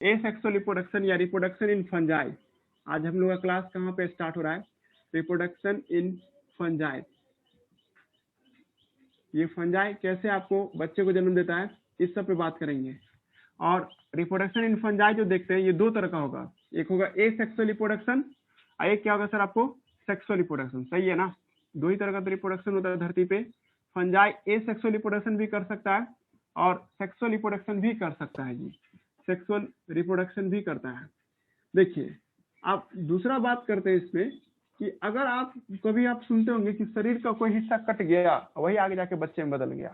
Asexual reproduction या reproduction in fungi. आज हम लोग का क्लास कहाँ पे स्टार्ट हो रहा है? Reproduction in fungi. ये फंजाई कैसे आपको बच्चे को जन्म देता है, इस सब पे बात करेंगे। और रिप्रोडक्शन इन फंजाई जो देखते हैं ये दो तरह का होगा, एक होगा एसेक्सुअल रिप्रोडक्शन और एक क्या होगा सर आपको सेक्सुअल रिप्रोडक्शन। सही है ना? दो ही तरह का तो रिप्रोडक्शन होता है धरती पे। फंजाई एसेक्सुअल रिप्रोडक्शन भी कर सकता है और सेक्सुअल रिप्रोडक्शन भी कर सकता है जी, सेक्सुअल रिप्रोडक्शन भी करता है। देखिए आप दूसरा बात करते हैं इसमें कि अगर आप कभी आप सुनते होंगे कि शरीर का कोई हिस्सा कट गया वही आगे जाके बच्चे में बदल गया,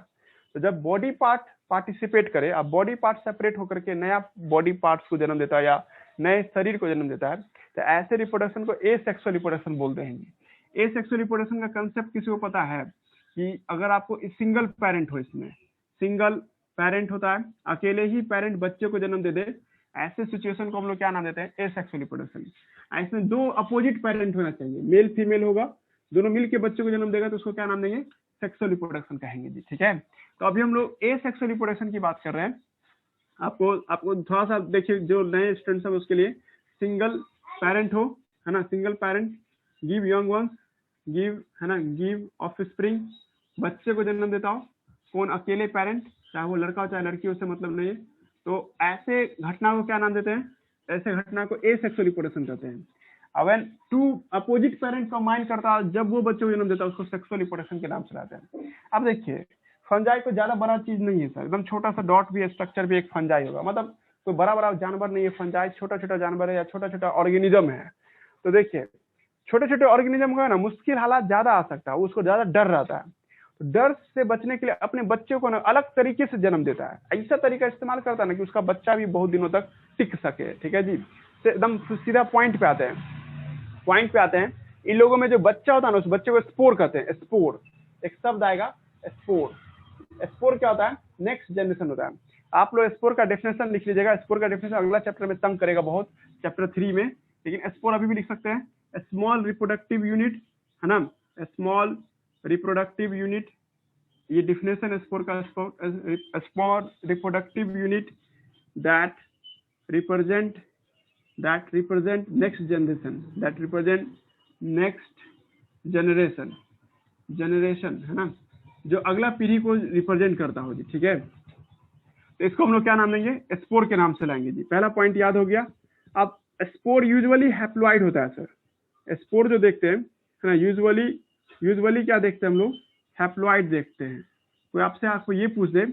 तो जब बॉडी पार्ट पार्टिसिपेट करे, अब बॉडी पार्ट सेपरेट होकर के नया बॉडी पार्ट्स को जन्म देता है या नए शरीर को जन्म देता है, तो ऐसे रिप्रोडक्शन को एसेक्सुअल रिप्रोडक्शन बोलते हैं। एसेक्सुअल रिप्रोडक्शन का कंसेप्ट किसी को पता है कि अगर आपको सिंगल पेरेंट हो, इसमें सिंगल पेरेंट होता है, अकेले ही पेरेंट बच्चे को जन्म दे दे, ऐसे सिचुएशन को हम लोग क्या नाम देते हैं? Asexual reproduction. इसमें दो अपोजिट पेरेंट होना चाहिए, मेल फीमेल होगा, दोनों मिलके बच्चे को जन्म देगा तो उसको क्या नाम देंगे? सेक्सुअल रिप्रोडक्शन कहेंगे जी। ठीक है, तो अभी हम लोग एसेक्सुअल रिप्रोडक्शन की बात कर रहे हैं। आपको थोड़ा सा देखिए, जो नए स्टूडेंट्स हैं उसके लिए सिंगल पेरेंट हो, है ना, single parent give young ones, give, है ना, गिव ऑफ स्प्रिंग, बच्चे को जन्म देता हो, कौन? अकेले पेरेंट, चाहे वो लड़का हो चाहे लड़की, उससे मतलब नहीं है। तो ऐसे घटना को क्या नाम देते हैं? ऐसे घटना को एसेक्सुअल रिप्रोडक्शन कहते हैं। अब टू अपोजिट पेरेंट कंबाइन करता है, जब वो बच्चे को जन्म देता है उसको सेक्सुअल रिप्रोडक्शन के नाम से लाते हैं। अब देखिए फंजाई कोई ज्यादा बड़ा चीज नहीं है सर, एकदम छोटा सा डॉट भी स्ट्रक्चर भी एक फंजाई होगा, मतलब कोई बड़ा बड़ा जानवर नहीं है फंजाई, छोटा छोटा जानवर है या छोटा छोटा ऑर्गेनिज्म है। तो देखिए छोटे छोटे ऑर्गेनिज्म का ना मुश्किल हालात ज्यादा आ सकता है, उसको ज्यादा डर रहता है, तो डर से बचने के लिए अपने बच्चे को ना अलग तरीके से जन्म देता है, ऐसा तरीका इस्तेमाल करता है ना कि उसका बच्चा भी बहुत दिनों तक टिक सके। ठीक है जी, तो एकदम सीधा पॉइंट पे आते हैं। इन लोगों में जो बच्चा होता है ना उस बच्चे को स्पोर कहते हैं। स्पोर एक शब्द आएगा, स्पोर। स्पोर क्या होता है? नेक्स्ट जनरेशन होता है। आप लोग स्पोर का डेफिनेशन लिख लीजिएगा, स्पोर का डेफिनेशन अगला चैप्टर में तंग करेगा बहुत, चैप्टर 3 में, लेकिन स्पोर अभी भी लिख सकते हैं। स्मॉल रिप्रोडक्टिव यूनिट, है ना, स्मॉल रिप्रोडक्टिव यूनिट, ये डिफिनेशन स्पोर का। Small reproductive unit that represent next generation, है ना, जो अगला पीढ़ी को रिप्रेजेंट करता हो जी। ठीक है, तो इसको हम लोग क्या नाम देंगे? स्पोर के नाम से लाएंगे जी। पहला पॉइंट याद हो गया। अब स्पोर यूजुअली हैप्लॉइड होता है सर। स्पोर जो देखते हैं, है ना, यूजुअली क्या देखते हैं हम लोग? हैप्लॉइड देखते हैं। कोई आपको ये पूछ दे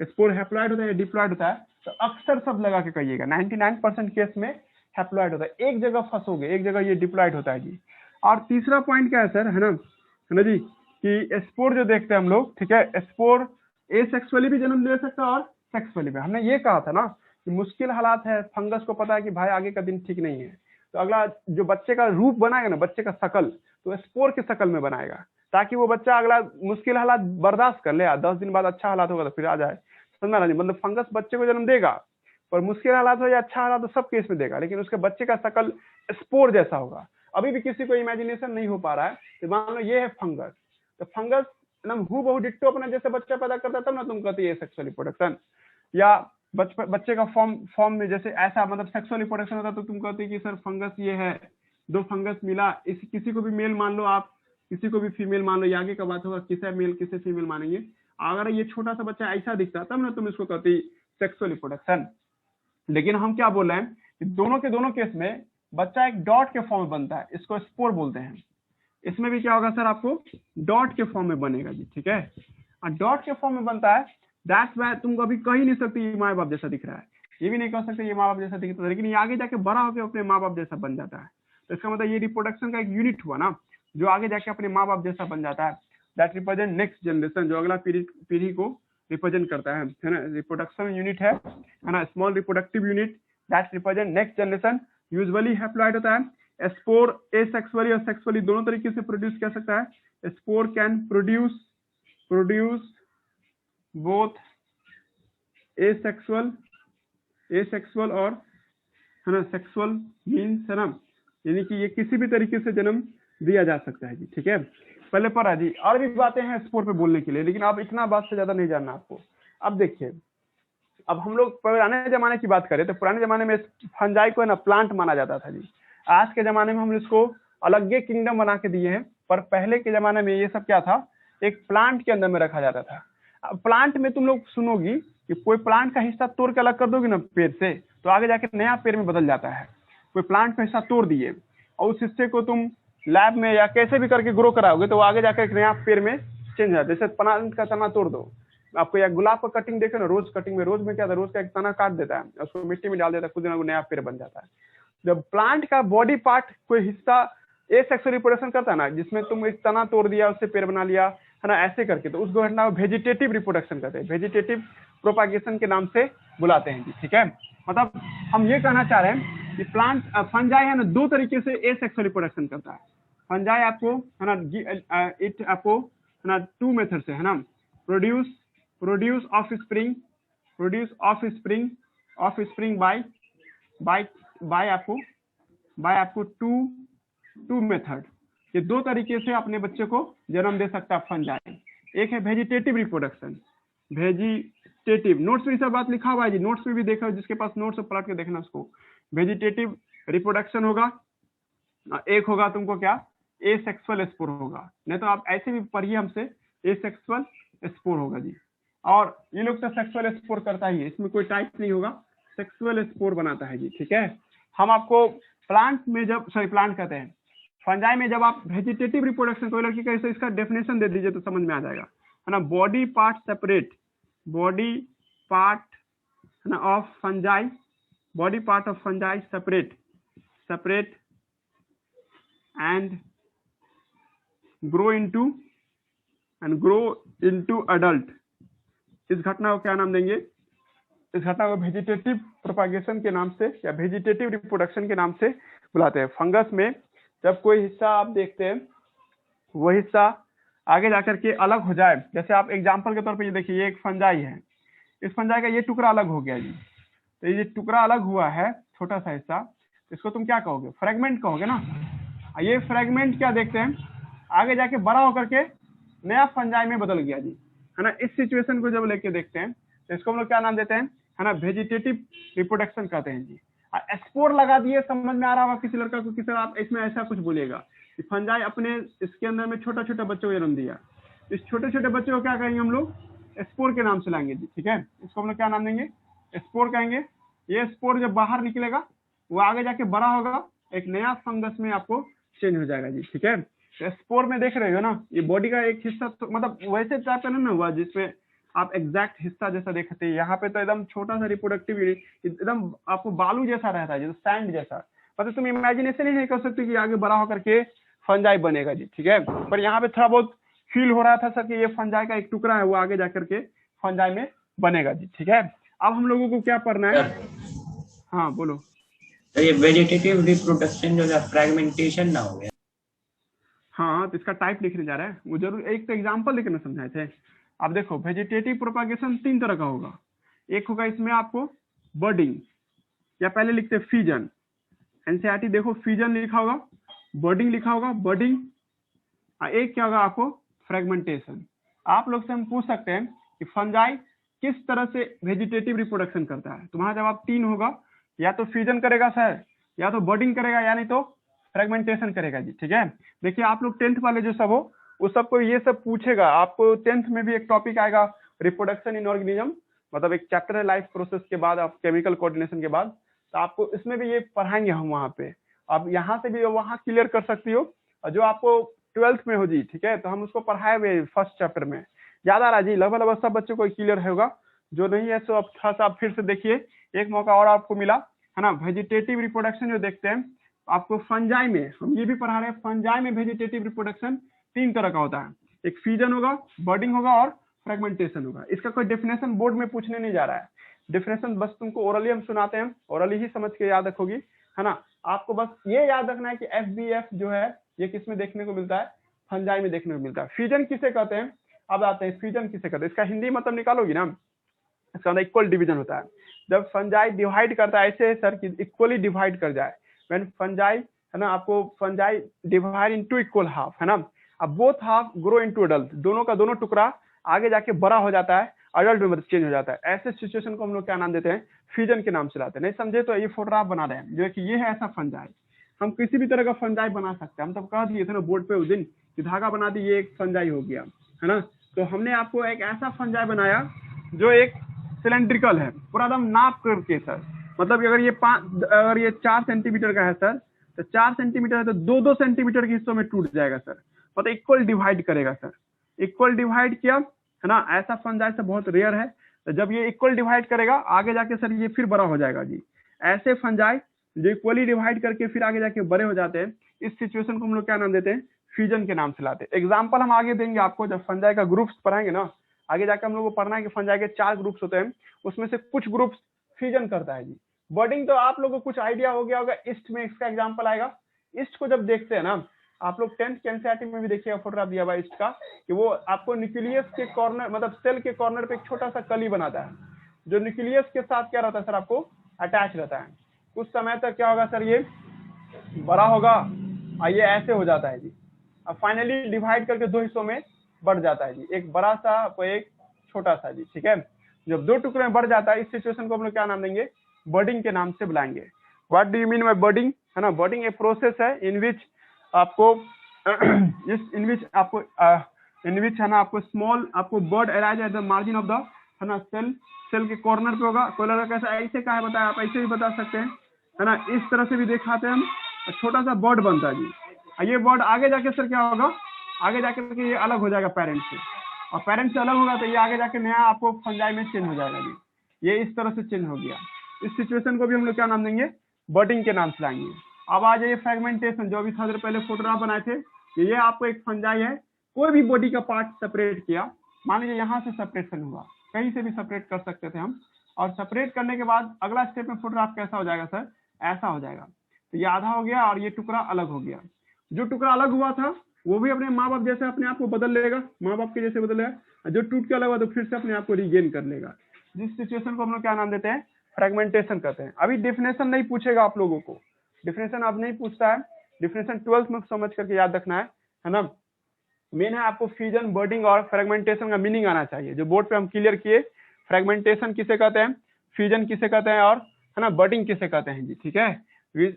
स्पोर हैप्लॉइड होता है या डिप्लॉइड होता है, तो अक्सर सब लगा के कहिएगा 99% केस में हैप्लॉइड होता है। एक जगह फंसोगे, एक जगह ये डिप्लॉइड होता है जी। और तीसरा पॉइंट क्या है सर, है ना जी, कि स्पोर जो देखते हैं हम लोग, ठीक है, स्पोर एसेक्सुअली भी जन्म दे सकता है और सेक्सुअली भी। हमने ये कहा था ना कि मुश्किल हालात है, फंगस को पता है कि भाई आगे का दिन ठीक नहीं है, तो अगला जो बच्चे का रूप बनाएगा ना, बच्चे का शकल, तो स्पोर के शकल में बनाएगा, ताकि वो बच्चा अगला मुश्किल हालात बर्दाश्त कर ले। 10 दिन बाद अच्छा हालात होगा तो फिर आ जाए, समझना नहीं? मतलब फंगस बच्चे को जन्म देगा, पर मुश्किल हालात हो या अच्छा हालात हो सब केस में देगा, लेकिन उसके बच्चे का शकल स्पोर जैसा होगा। अभी भी किसी को इमेजिनेशन नहीं हो पा रहा है, तो मान लो ये है फंगस, तो फंगस एकदम हूबहू डिट्टो अपना जैसे बच्चा पैदा करता है, तब ना तुम कहती है सेक्सुअल रिप्रोडक्शन। या बच्चे का फॉर्म में जैसे ऐसा, मतलब सेक्सुअल रिप्रोडक्शन होता तो तुम कहती कि सर फंगस ये है, दो फंगस मिला, किसी को भी मेल मान लो आप, किसी को भी फीमेल मान लो, ये आगे का बात होगा किसे मेल किसे फीमेल मानेंगे। अगर ये छोटा सा बच्चा ऐसा दिखता तब ना तुम इसको कहती सेक्सुअल रिप्रोडक्शन। लेकिन हम क्या बोल रहे हैं कि दोनों के दोनों केस में बच्चा एक डॉट के फॉर्म में बनता है, इसको स्पोर बोलते हैं। इसमें भी क्या होगा सर, आपको डॉट के फॉर्म में बनेगा जी। ठीक है, और डॉट के फॉर्म में बनता है, दैट्स वाई तुम कभी कह ही नहीं सकती ये माँ बाप जैसा दिख रहा है, ये भी नहीं कह सकते ये माँ बाप जैसा दिखता है, लेकिन ये आगे जाके बड़ा होकर अपने माँ बाप जैसा बन जाता है। तो इसका मतलब ये रिप्रोडक्शन का एक यूनिट हुआ ना, जो आगे जाके अपने माँ बाप जैसा बन जाता है। दैट रिप्रेजेंट नेक्स्ट जनरेशन, जो अगला पीढ़ी को रिप्रेजेंट करता है ना। रिप्रोडक्शन यूनिट है ना, small reproductive unit that represent next generation, usually haploid होता है। स्पोर एसेक्सुअली और सेक्सुअली दोनों तरीके से प्रोड्यूस कर सकता है। Spore can produce both asexual और, है ना, सेक्सुअल मीन्स, है ना, यानी कि ये किसी भी तरीके से जन्म दिया जा सकता है जी। ठीक है, पहले पढ़ा जी, और भी बातें हैं स्पोर पे बोलने के लिए, लेकिन अब इतना बात से ज्यादा नहीं जानना आपको। अब देखिए अब हम लोग पुराने जमाने की बात करें तो पुराने जमाने में फंजाई को है ना प्लांट माना जाता था जी। आज के जमाने में हम इसको अलग किंगडम बना के दिए हैं, पर पहले के जमाने में ये सब क्या था, एक प्लांट के अंदर में रखा जाता था। अब प्लांट में तुम लोग सुनोगी कि कोई प्लांट का हिस्सा तोड़ के अलग कर दोगे ना पेड़ से, तो आगे जाके नया पेड़ में बदल जाता है। कोई प्लांट का हिस्सा तोड़ दिए और उस हिस्से को तुम लैब में या कैसे भी करके ग्रो कराओगे तो आगे जाकर एक नया पेड़ में चेंज हो जाता है। जैसे प्लांट का तना तोड़ दो, आपको या गुलाब का कटिंग देखे ना, रोज कटिंग में, रोज में क्या था, रोज का एक तना काट देता है, उसको मिट्टी में डाल देता है, खुद नया पेड़ बन जाता है। जब प्लांट का बॉडी पार्ट कोई हिस्सा एसेक्सुअल रिप्रोडक्शन करता है ना, जिसमें तुम एक तना तोड़ दिया उससे पेड़ बना लिया है ना, ऐसे करके, तो उस घटना को वेजिटेटिव रिप्रोडक्शन कहते हैं, वेजिटेटिव प्रोपागेशन के नाम से बुलाते हैं जी। ठीक है, मतलब हम ये कहना चाह रहे हैं कि प्लांट फंजाई है ना दो तरीके से एसेक्सुअल रिप्रोडक्शन करता है। फंजाई आपको है ना इट आपको है ना टू मेथड से है ना, प्रोड्यूस ऑफ स्प्रिंग बाय आपको टू मेथड, ये दो तरीके से अपने बच्चे को जन्म दे सकता है फंजाई। एक है वेजिटेटिव रिप्रोडक्शन, वेजिटेटिव, नोट्स में सब बात लिखा हुआ है जी, नोट्स में भी देखा, जिसके पास नोट्स पलट के देखना उसको। वेजिटेटिव रिप्रोडक्शन होगा, एक होगा तुमको क्या, एसेक्सुअल स्पोर होगा, नहीं तो आप ऐसे भी पढ़िए हमसे, एसेक्सुअल स्पोर होगा जी। और ये लोग तो सेक्सुअल स्पोर करता ही है, इसमें कोई टाइप नहीं होगा, सेक्सुअल स्पोर बनाता है जी। ठीक है, हम आपको प्लांट में जब प्लांट कहते हैं, फंजाई में जब आप वेजिटेटिव रिप्रोडक्शन, कोई लड़की कैसे, इसका डेफिनेशन दे दीजिए तो समझ में आ जाएगा है ना। Body part separate, body part है ना of fungi, body part of fungi separate and grow into adult. इस घटना को क्या नाम देंगे, इस घटना को वेजिटेटिव प्रोपागेशन के नाम से या वेजिटेटिव रिप्रोडक्शन के नाम से बुलाते हैं। फंगस में जब कोई हिस्सा आप देखते हैं वो हिस्सा आगे जाकर के अलग हो जाए, जैसे आप एग्जांपल के तौर पे ये देखिए, ये एक फंजाई है, इस फंजाई का ये टुकड़ा अलग हो गया जी, तो ये टुकड़ा अलग हुआ है छोटा सा हिस्सा, इसको तुम क्या कहोगे, फ्रेगमेंट कहोगे ना। ये फ्रेगमेंट क्या देखते हैं, आगे जाके बड़ा होकर के नया फंजाई में बदल गया जी, है ना। इस सिचुएशन को जब लेके देखते हैं तो इसको हम लोग क्या नाम देते हैं, है ना, वेजिटेटिव रिप्रोडक्शन कहते हैं जी। स्पोर लगा दिए, समझ में आ रहा होगा किसी लड़का को, किसी आप इसमें ऐसा कुछ बोलिएगा कि फंजाई अपने इसके अंदर में छोटा छोटा बच्चों को जन्म दिया, इस छोटे छोटे बच्चे को क्या कहेंगे हम लोग, स्पोर के नाम से लाएंगे जी। ठीक है, इसको हम लोग क्या नाम देंगे, स्पोर कहेंगे। ये स्पोर जब बाहर निकलेगा वो आगे जाके बड़ा होगा, एक नया फंगस में आपको चेंज हो जाएगा जी। ठीक है, स्पोर में देख रहे हो ना, ये बॉडी का एक हिस्सा, तो मतलब वैसे टाइप का ना हुआ जिसमें आप एग्जैक्ट हिस्सा जैसा देखते हैं, यहाँ पे तो एकदम छोटा सा रिप्रोडक्टिव, एकदम आपको बालू जैसा रहता है, जैसे सैंड जैसा, मतलब तुम इमेजिनेशन ही नहीं कर सकते कि आगे बड़ा होकर के फंजाई बनेगा जी। ठीक है, पर यहाँ पे थोड़ा बहुत फील हो रहा था सर कि ये फंजाई का एक टुकड़ा है, वो आगे जाकर के फंजाई में बनेगा जी। ठीक है, अब हम लोगों को क्या पढ़ना है, हाँ बोलो। तो ये वेजिटेटिव रिप्रोडक्शन जो है फ्रेगमेंटेशन ना हो गया। हाँ, तो इसका टाइप लिखने जा रहा है वो, जरूर एक तो एग्जांपल लेकर ना समझाए थे। अब देखो वेजिटेटिव प्रोपागेशन तीन तरह का होगा, एक होगा इसमें आपको बर्डिंग, या पहले लिखते फीजन, एनसीईआरटी देखो फीजन लिखा होगा, बर्डिंग लिखा होगा, बर्डिंग। एक क्या होगा आपको, फ्रेगमेंटेशन। आप लोग से हम पूछ सकते हैं कि फंजाई किस तरह से वेजिटेटिव रिप्रोडक्शन करता है, तुम्हारा जवाब तीन होगा, या तो फ्यूजन करेगा सर, या तो बर्डिंग करेगा, या नहीं तो फ्रेगमेंटेशन करेगा जी। ठीक है, देखिए आप लोग 10th वाले जो सब हो उस सबको ये सब पूछेगा, आपको 10th में भी एक टॉपिक आएगा रिप्रोडक्शन इन ऑर्गेनिज्म, मतलब एक चैप्टर है लाइफ प्रोसेस के बाद, आप केमिकल कोऑर्डिनेशन के बाद, तो आपको इसमें भी ये पढ़ाएंगे हम वहाँ पे, आप यहाँ से भी वहाँ क्लियर कर सकती हो, और जो आपको 12th में हो जी। ठीक है, तो हम उसको पढ़ाए हुए फर्स्ट चैप्टर में, याद आ रहा जी, लगभग सब बच्चों को क्लियर होगा, जो नहीं है सो अब थोड़ा सा आप फिर से देखिए, एक मौका और आपको मिला है ना। वेजिटेटिव रिप्रोडक्शन जो देखते हैं आपको फंजाई में, हम ये भी पढ़ा रहे हैं, फंजाई में वेजिटेटिव रिप्रोडक्शन तीन तरह का होता है, एक फ्यूजन होगा, बर्डिंग होगा और फ्रेगमेंटेशन होगा। इसका कोई डेफिनेशन बोर्ड में पूछने नहीं जा रहा है, डेफिनेशन बस तुमको ओरली हम सुनाते हैं, ओरली ही समझ के याद रखोगी, है ना। आपको बस ये याद रखना है कि FBF जो है ये किस में देखने को मिलता है, फंजाई में देखने को मिलता है। फ्यूजन किसे कहते हैं, अब आते हैं फ्यूजन किसे कहते हैं, इसका हिंदी मतलब निकालोगी ना, इसका मतलब इक्वल डिवीजन होता है, जब फंजाई डिवाइड करता है ऐसे सर कि इक्वली डिवाइड कर जाए, व्हेन फंजाई है ना, आपको fungi divide into equal half, है ना, अब both half grow into adult, दोनों का दोनों टुकड़ा आगे जाके बड़ा हो जाता है अडल्ट में चेंज हो जाता है। ऐसे सिचुएशन को हम लोग क्या नाम देते हैं, फ्यूजन के नाम से लाते हैं। नहीं समझे तो ये फोटोग्राफ बना रहे हैं, जो कि ये है ऐसा फंजाई। हम किसी भी तरह का फंजाई बना सकते हैं। हम तब कह दिए थे ना बोर्ड पे उस दिन कि धागा बना दी, ये एक फंजाई हो गया, है ना। तो हमने आपको एक ऐसा फंजाई बनाया जो एक सिलेंड्रिकल है, पूरा एकदम नाप करके सर, मतलब अगर ये 4 सेंटीमीटर का है सर, तो 4 सेंटीमीटर है तो 2-2 सेंटीमीटर के हिस्सों में टूट जाएगा सर, मतलब इक्वल डिवाइड करेगा सर। इक्वल डिवाइड किया, है ना। ऐसा फंजाई से बहुत रेयर है, तो जब ये इक्वल डिवाइड करेगा आगे जाके सर ये फिर बड़ा हो जाएगा जी। ऐसे फंजाई जो इक्वली डिवाइड करके फिर आगे जाके बड़े हो जाते हैं, इस सिचुएशन को हम लोग क्या नाम देते हैं, फ्यूजन के नाम से लाते हैं। एग्जाम्पल हम आगे देंगे आपको, जब फंजाई का ग्रुप्स पढ़ाएंगे ना, आगे जाके हम लोग को पढ़ना है कि फंजाई के 4 ग्रुप्स होते हैं, उसमें से कुछ ग्रुप्स फ्यूजन करता है जी। बर्डिंग तो आप लोगों को कुछ आइडिया हो गया होगा, ईस्ट में इसका एग्जाम्पल आएगा। ईस्ट को जब देखते हैं ना, आप लोग 10th के एनसीईआरटी में भी देखिएगा फोटोग्राफ दिया हुआ ईस्ट का, कि वो आपको न्यूक्लियस के कॉर्नर, मतलब सेल के कॉर्नर पे एक छोटा सा कली बनाता है, जो न्यूक्लियस के साथ क्या रहता है सर, आपको अटैच रहता है। कुछ समय तक क्या होगा सर, ये बड़ा होगा और ये ऐसे हो जाता है जी। अब फाइनली डिवाइड करके 2 हिस्सों में बढ़ जाता है जी, एक बड़ा सा और एक छोटा सा जी, ठीक है। जब 2 टुकड़े में बढ़ जाता है, इस सिचुएशन को हम लोग क्या नाम देंगे, बर्डिंग के नाम से बुलाएंगे। What do you mean by birding, है ना। बर्डिंग एक प्रोसेस है इन विच आपको इन विच है ना, आपको स्मॉल आपको bird arise at the margin of the, है ना, सेल के कॉर्नर पे होगा। कोई लगा कैसा ऐसे का है बताया, आप ऐसे भी बता सकते हैं, है ना। इस तरह से भी दिखाते हैं हम, छोटा सा बर्ड बनता है जी। ये बर्ड आगे जाके सर क्या होगा, आगे जाकर के ये अलग हो जाएगा पेरेंट से, और पेरेंट से अलग होगा तो ये आगे जाके नया आपको फंजाई में चेंज हो जाएगा जी। ये इस तरह से चेंज हो गया। इस सिचुएशन को भी हम लोग क्या नाम देंगे, बर्डिंग के नाम से लाएंगे। अब आ जाइए फ्रेगमेंटेशन, जो अभी थोड़ी देर पहले फोटोग्राफ बनाए थे, ये आपको एक फंजाई है। कोई भी बॉडी का पार्ट सेपरेट किया, मान लीजिए यहाँ से सेपरेशन हुआ, कहीं से भी सेपरेट कर सकते थे हम, और सेपरेट करने के बाद अगला स्टेप में फोटोग्राफ कैसा हो जाएगा सर, ऐसा हो जाएगा। तो ये आधा हो गया और ये टुकड़ा अलग हो गया। जो टुकड़ा अलग हुआ था वो भी अपने माँ बाप जैसे अपने आप को बदल लेगा, माँ बाप के जैसे बदलेगा। जो टूट के अलग हुआ तो फिर से अपने आप को रिगेन कर लेगा। जिस सिचुएशन को हम लोग क्या नाम देते हैं, फ्रेगमेंटेशन कहते हैं। अभी डेफिनेशन नहीं पूछेगा आप लोगों को, डेफिनेशन अब नहीं पूछता है, डेफिनेशन 12th में समझ करके याद रखना है ना। मेन है आपको फ्यूजन, बर्डिंग और फ्रेगमेंटेशन का मीनिंग आना चाहिए, जो बोर्ड पे हम क्लियर किए। फ्रेगमेंटेशन किसे कहते हैं, फ्यूजन किसे कहते हैं, और है ना बर्डिंग किसे कहते हैं जी, ठीक है।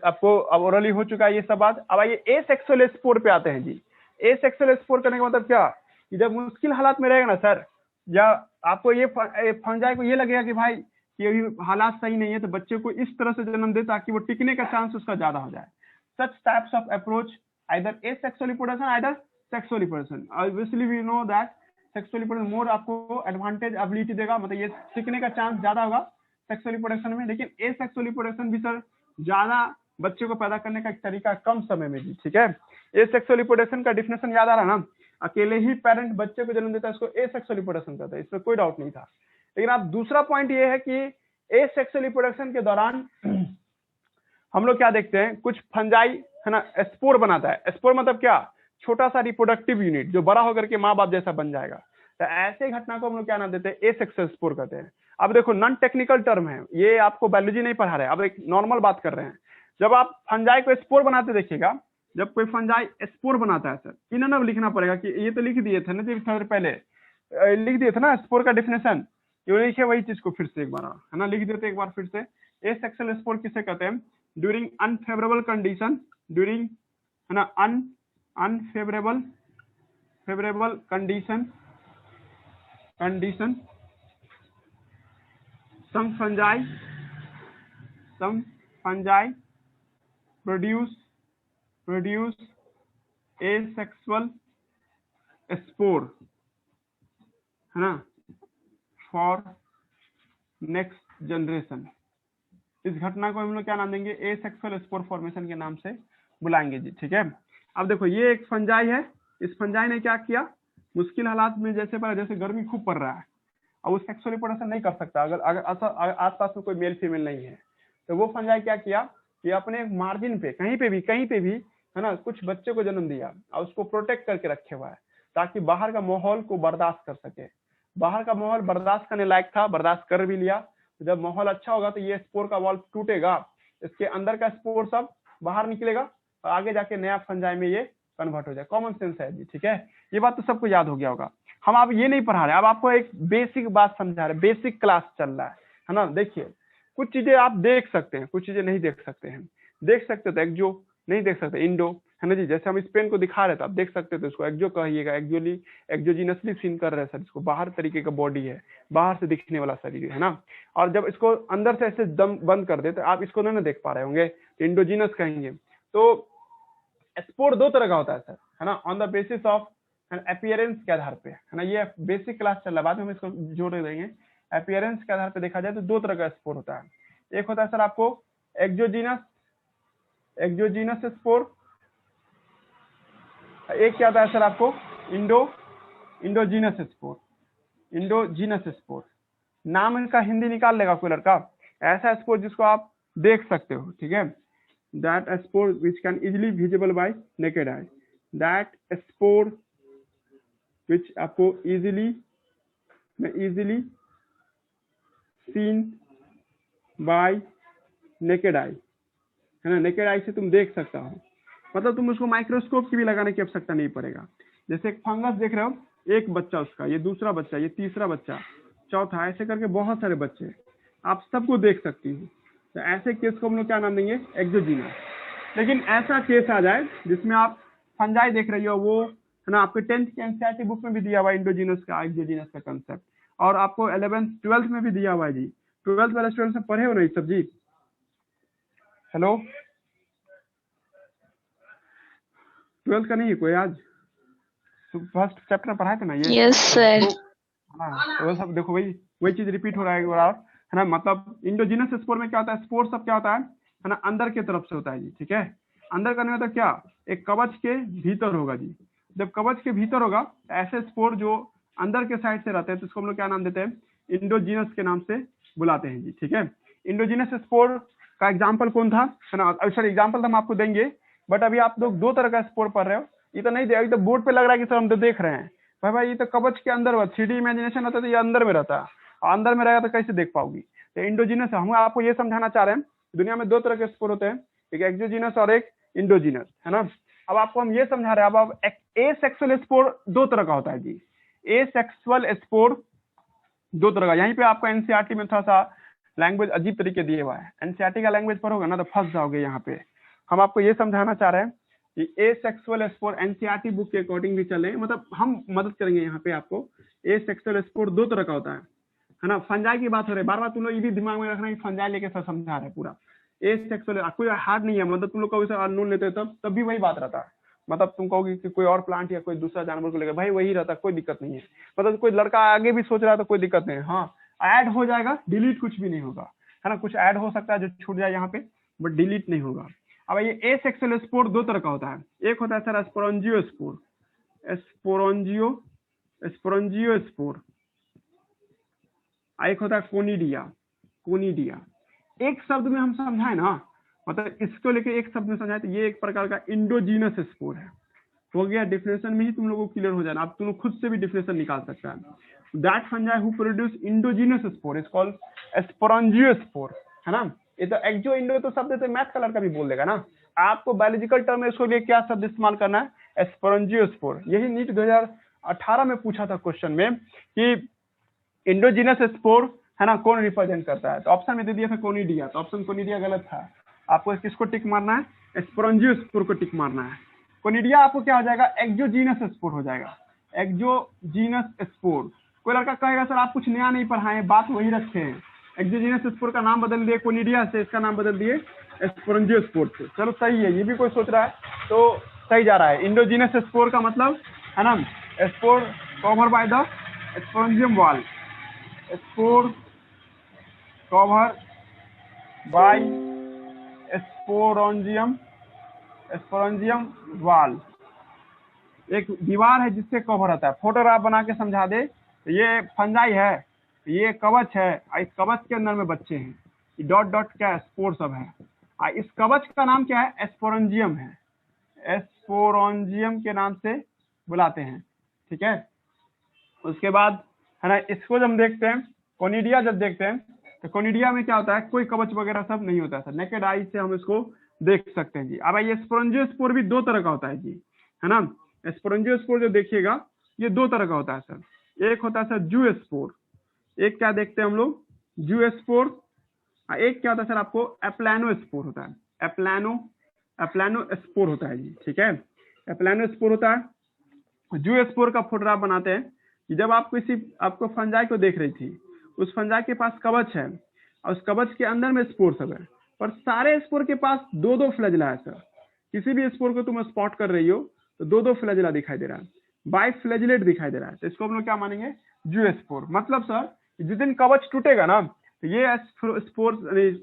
आपको अब ओरली हो चुका है ये सब बात। अब आइए एसेक्सुअल स्पोर पे आते हैं जी। एसेक्सुअल स्पोर करने का मतलब क्या, कि जब मुश्किल हालात में रहेगा ना सर, या आपको ये फंजाई को ये लगेगा कि भाई कि अभी हालात सही नहीं है, तो बच्चे को इस तरह से जन्म दे ताकि वो टिकने का चांस उसका ज्यादा हो जाए। Such types of approach either asexual reproduction either sexual reproduction. Obviously we know that sexual reproduction more आपको एडवांटेज एबिलिटी देगा, मतलब ये टिकने का चांस ज्यादा होगा सेक्सुअल रिप्रोडक्शन में। लेकिन एसेक्सुअल रिप्रोडक्शन भी सर ज्यादा बच्चे को पैदा करने का एक तरीका कम समय में भी, ठीक है। एसेक्सुअल रिप्रोडक्शन का डिफिनेशन याद आ रहा ना, अकेले ही पेरेंट बच्चे को जन्म देता है, इसको एसेक्सुअल रिप्रोडक्शन कहता है, इसमें कोई डाउट नहीं था। लेकिन आप दूसरा पॉइंट ये है कि एसेक्सुअल रिप्रोडक्शन के दौरान हम लोग क्या देखते हैं, कुछ फंजाई है ना स्पोर बनाता है। स्पोर मतलब क्या, छोटा सा रिप्रोडक्टिव यूनिट जो बड़ा होकर के माँ बाप जैसा बन जाएगा। तो ऐसे घटना को हम लोग क्या नाम देते हैं, एसेक्सुअल स्पोर कहते हैं। अब देखो नॉन टेक्निकल टर्म है, ये आपको बायोलॉजी नहीं पढ़ा रहे हैं, अब एक नॉर्मल बात कर रहे हैं। जब आप फंजाई को स्पोर बनाते देखिएगा, जब कोई फंजाई स्पोर बनाता है सर, इन्होंने लिखना पड़ेगा कि ये तो लिख दिए थे ना जी थोड़ी पहले, लिख दिए थे ना स्पोर का डिफिनेशन, ये लिखे वही चीज को फिर से एक बार, है ना, लिख देते एक बार फिर से। एसेक्सुअल स्पोर किसे कहते हैं, ड्यूरिंग अनफेवरेबल कंडीशन, ड्यूरिंग है ना unfavourable condition some fungi produce asexual spore, है ना, for next generation। इस घटना को हम लोग क्या नाम देंगे, एसेक्सुअल स्पोर फॉर्मेशन के नाम से बुलाएंगे जी, ठीक है। अब देखो ये एक फंजाई है, इस फंजाई ने क्या किया, मुश्किल हालात में जैसे गर्मी खूब पड़ रहा है, अब वो सेक्सुअल रिप्रोडक्शन नहीं कर सकता अगर आसपास में कोई मेल फीमेल नहीं है, तो वो फंजाई क्या किया कि अपने मार्जिन पे कहीं पे भी है ना कुछ बच्चे को जन्म दिया और उसको प्रोटेक्ट करके रखे हुआ है, ताकि बाहर का माहौल को बर्दाश्त कर सके। बाहर का माहौल बर्दाश्त करने लायक था, बर्दाश्त कर भी लिया। तो जब माहौल अच्छा होगा तो ये स्पोर का वॉल्व टूटेगा, इसके अंदर का स्पोर सब बाहर निकलेगा और आगे जाके नया फंजाई में ये कन्वर्ट हो जाए। कॉमन सेंस है जी, ठीक है। ये बात तो सबको याद हो गया होगा। हम आप ये नहीं पढ़ा रहे, अब आपको एक बेसिक बात समझा रहे, बेसिक क्लास चल रहा है ना। देखिए कुछ चीजें आप देख सकते हैं, कुछ चीजें नहीं देख सकते हैं। देख सकते तो एक्जो, नहीं देख सकते इंडो, है ना जी। जैसे हम इस पेन को दिखा रहे थे, आप देख सकते थे, इसको एक्जो कहिएगा, एक्जुअली एक्जोजिनसली सीन कर रहे हैं सर, इसको बाहर तरीके का बॉडी है, बाहर से दिखने वाला शरीर है ना। और जब इसको अंदर से ऐसे दम बंद कर दे तो आप इसको नहीं ना देख पा रहे होंगे, तो इंडोजिनस कहेंगे। तो स्पोर दो तरह का होता है सर, है ना, on the basis of appearance के आधार पे, है ना। ये बेसिक क्लास चल रहा है, बाद में हम इसको जोड़ देंगे। अपीयरेंस के आधार पे देखा जाए तो दो तरह का स्पोर होता है। एक होता है सर आपको एक्जोजिनस, एक्जोजिनस स्पोर। एक क्या होता है सर आपको इंडोजीनस स्पोर, इंडोजीनस स्पोर। नाम इनका हिंदी निकाल लेगा कोई लड़का, ऐसा स्पोर जिसको आप देख सकते हो, ठीक है। That spore which can easily visible by naked eye, that spore which आपको easily seen by naked eye, है ना। नेकेड आई से तुम देख सकता हो, मतलब तुम उसको माइक्रोस्कोप की भी लगाने की आवश्यकता नहीं पड़ेगा। जैसे एक फंगस देख रहे हो, एक बच्चा उसका, ये दूसरा बच्चा, ये तीसरा बच्चा, चौथा, ऐसे करके बहुत सारे बच्चे आप सबको देख सकती हो। तो ऐसे केस को हम लोग क्या नाम देंगे, एक्जोजीनस। लेकिन ऐसा केस आ जाए जिसमें आप फंजाई देख रही हो, वो है ना, आपके 10th के एनसीईआरटी बुक में भी दिया हुआ है इंडोजीनस का, एक्जोजीनस का कंसेप्ट, और आपको 11th 12th में भी दिया हुआ है जी। 12th वाले स्टूडेंट्स में पढ़े हो नहीं सब जी? हेलो, 12th का नहीं है कोई आज? फर्स्ट चैप्टर पढ़ाए थे ना ये? Yes sir. हाँ, तो वो सब देखो वही चीज रिपीट हो रहा है एक बार, है ना। मतलब इंडोजीनस स्पोर में क्या होता है, स्पोर सब क्या होता है ना, अंदर के तरफ से होता है जी, ठीक है। अंदर करने में तो क्या, एक कवच के भीतर होगा जी। जब कवच के भीतर होगा, ऐसे स्पोर जो अंदर के साइड से रहते हैं तो इसको हम लोग क्या नाम देते हैं, इंडोजीनस के नाम से बुलाते हैं जी, ठीक है। इंडोजीनस स्पोर का एग्जाम्पल कौन था, है ना, सर एग्जाम्पल तो हम आपको देंगे, बट अभी आप लोग दो तरह का स्पोर पढ़ रहे हो। ये तो नहीं दे, तो बोर्ड पे लग रहा है कि सर हम तो देख रहे हैं, भाई ये तो कवच के अंदर हुआ, 3D इमेजिनेशन होता है तो ये अंदर में रहता है, और अंदर में रहेगा तो कैसे देख पाओगी। तो इंडोजीनस, हम आपको ये समझाना चाह रहे हैं, दुनिया में दो तरह के स्पोर होते हैं, एक एक्सोजीनस और एक इंडोजीनस, है ना। अब आपको हम ये समझा रहे हैं, अब एसेक्सुअल स्पोर दो तरह का होता है जी। एसेक्सुअल स्पोर दो तरह का, यहीं पे आपको एनसीईआरटी में थोड़ा सा लैंग्वेज अजीब तरीके दिए हुआ है, एनसीईआरटी का लैंग्वेज पढ़ोगे ना तो फंस जाओगे यहाँ पे। हम आपको ये समझाना चाह रहे हैं कि एसेक्सुअल स्पोर एनसीईआरटी बुक के अकॉर्डिंग भी चले, मतलब हम मदद करेंगे यहाँ पे आपको। एसेक्सुअल स्पोर दो तरह का होता है ना। फंजाई की बात हो रही है, बार बार तुम लोग ये भी दिमाग में रखना कि फंजाई लेके सर समझा रहे हैं पूरा। एसेक्सुअल कोई हार्ड नहीं है, मतलब तुम लोग कभी सर अननोन लेते हो तब भी वही बात रहता है, मतलब तुम कहोगे कि कोई और प्लांट या कोई दूसरा जानवर को लेकर, भाई वही रहता है, कोई दिक्कत नहीं है। मतलब कोई लड़का आगे भी सोच रहा है तो कोई दिक्कत नहीं है, हाँ ऐड हो जाएगा, डिलीट कुछ भी नहीं होगा, है ना। कुछ ऐड हो सकता है जो छूट जाए यहाँ पे, बट डिलीट नहीं होगा। अब ये एसेक्सुअल स्पोर दो तरह का होता है, एक होता है सर स्पोरंजियो स्पोर, स्पोरंजियो स्पोर, एक होता है कोनिडिया। एक शब्द में हम समझाए ना, मतलब इसको लेके एक शब्द में समझाए तो ये एक प्रकार का इंडोजीनस स्पोर है। हो गया, डेफिनेशन में ही तुम लोगों को क्लियर हो जाना, अब तुम लोग खुद से भी डेफिनेशन निकाल सकता है। That fungi who produce endogenous spore is called sporangiospore, है ना। ये तो एक्जो इंडो तो शब्द तो मैथ कलर का भी बोल देगा ना। आपको बायोलॉजिकल टर्म में इसको लिए क्या शब्द इस्तेमाल करना है, स्पोरंजियो स्पोर। यही नीट 2018 में पूछा था क्वेश्चन में कि इंडोजीनस स्पोर, है ना, कौन रिप्रेजेंट करता है, तो ऑप्शन में दे दिया था कोनिडिया, तो ऑप्शन कोनिडिया गलत था। आपको किसको टिक मारना है, स्पोरंजियो स्पोर को टिक मारना है। कोनिडिया आपको क्या हो जाएगा, एक्जोजीनस स्पोर हो जाएगा, एक्जोजीनस स्पोर। कोई लड़का कहेगा सर आप कुछ नया नहीं पढ़ाए, बात वही रखे हैं, एक्जोजीनस स्पोर का नाम बदल दिए कोनिडिया से, इसका नाम बदल दिए स्पोरंजियो स्पोर से। चलो सही है, ये भी कोई सोच रहा है तो सही जा रहा है। इंडोजीनस स्पोर का मतलब है ना, spore cover by the sporangium wall, spore cover by sporangium wall, एक दीवार है जिससे कवर होता है। फोटोग्राफ बना के समझा दे, ये फंजाई है, ये कवच है, इस कवच के अंदर में बच्चे हैं, डॉट डॉट क्या स्पोर सब है। इस कवच का नाम क्या है, स्पोरंजियम है, स्पोरंजियम के नाम से बुलाते हैं, ठीक है। उसके बाद है ना, इसको जब हम देखते हैं कोनिडिया, जब देखते हैं तो कोनिडिया में क्या होता है, कोई कवच वगैरह सब नहीं होता है सर, नेकेड आई से हम इसको देख सकते हैं जी। अब ये स्पोरंजियो स्पोर भी दो तरह का होता है जी, है ना। स्पोरंजियो स्पोर जो देखिएगा ये दो तरह का होता है सर। एक होता है सर जूस्पोर, एक क्या देखते हैं हम लोग जूस्पोर, एक क्या होता है सर आपको एप्लानोस्पोर होता है, एप्लानोस्पोर होता है जी, ठीक है, एप्लानोस्पोर होता है। जूस्पोर का फोटोग्राफ बनाते हैं कि जब आप किसी आपको फंजाई को देख रही थी, उस फंजाई के पास कवच है और उस कवच के अंदर में स्पोर सब है, पर सारे स्पोर के पास दो दो फ्लैजिला है सर। किसी भी स्पोर को तुम स्पॉट कर रही हो तो दो दो फ्लैजिला दिखाई दे रहा है, बाई फ्लैजिलेट दिखाई दे रहा है, तो इसको हम लोग क्या मानेंगे जूस्पोर। मतलब सर जिस दिन कवच टूटेगा ना तो ये स्पोर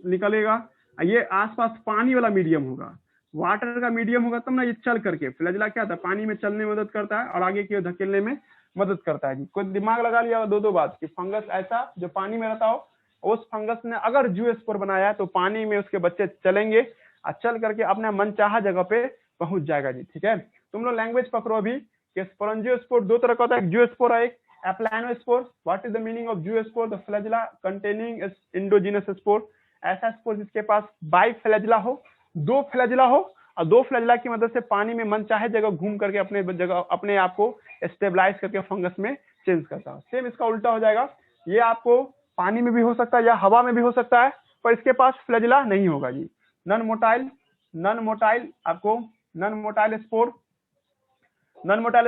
निकलेगा, ये आसपास पानी वाला मीडियम होगा, वाटर का मीडियम होगा तब ना ये चल करके, फ्लैजिला क्या था पानी में चलने में मदद करता है और आगे की ओर धकेलने में मदद करता है जी। कोई दिमाग लगा लिया दो बात कि फंगस ऐसा जो पानी में रहता हो, उस फंगस ने अगर जूस्पोर बनाया है तो पानी में उसके बच्चे चलेंगे और चल करके अपने मनचाहा जगह पे पहुंच जाएगा जी, ठीक है। तुम लोग लैंग्वेज पकड़ो अभी कि स्पोरेंजियोस्पोर दो तरह का होता है, एक जूस्पोर है, एक aplanospore. What is the meaning of zoospore? The flagella containing endogenous spore, ऐसा स्पोर जिसके पास बाई फ्लैजिला हो, दो फ्लैजिला हो और दो फ्लैजिला की मदद से पानी में मन चाहे जगह घूम करके अपने जगह अपने आप को स्टेबलाइज करके फंगस में चेंज करता है। सेम इसका उल्टा हो जाएगा, ये आपको पानी में भी हो सकता है या हवा में भी हो सकता है, पर इसके पास फ्लैजिला नहीं होगा जी। नॉन मोटाइल आपको नॉन मोटाइल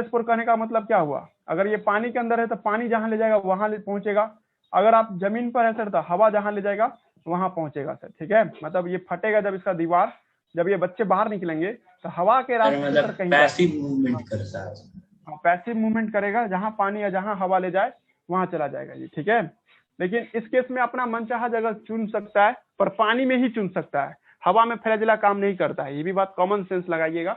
स्पोर कहने का मतलब क्या हुआ? अगर ये पानी के अंदर है तो पानी जहां ले जाएगा वहां पहुंचेगा, अगर आप जमीन पर है सर तो हवा जहां ले जाएगा वहां पहुंचेगा सर, ठीक है। मतलब ये फटेगा जब इसका दीवार, जब ये बच्चे बाहर निकलेंगे तो हवा के रास्ते से कहीं पैसिव मूवमेंट करता है, पैसिव मूवमेंट करेगा, जहां पानी या जहां हवा ले जाए वहां चला जाएगा जी, ठीक है। लेकिन इस केस में अपना मनचाहा जगह चुन सकता है, पर पानी में ही चुन सकता है, हवा में फ्लैजिला काम नहीं करता है। ये भी बात कॉमन सेंस लगाइएगा।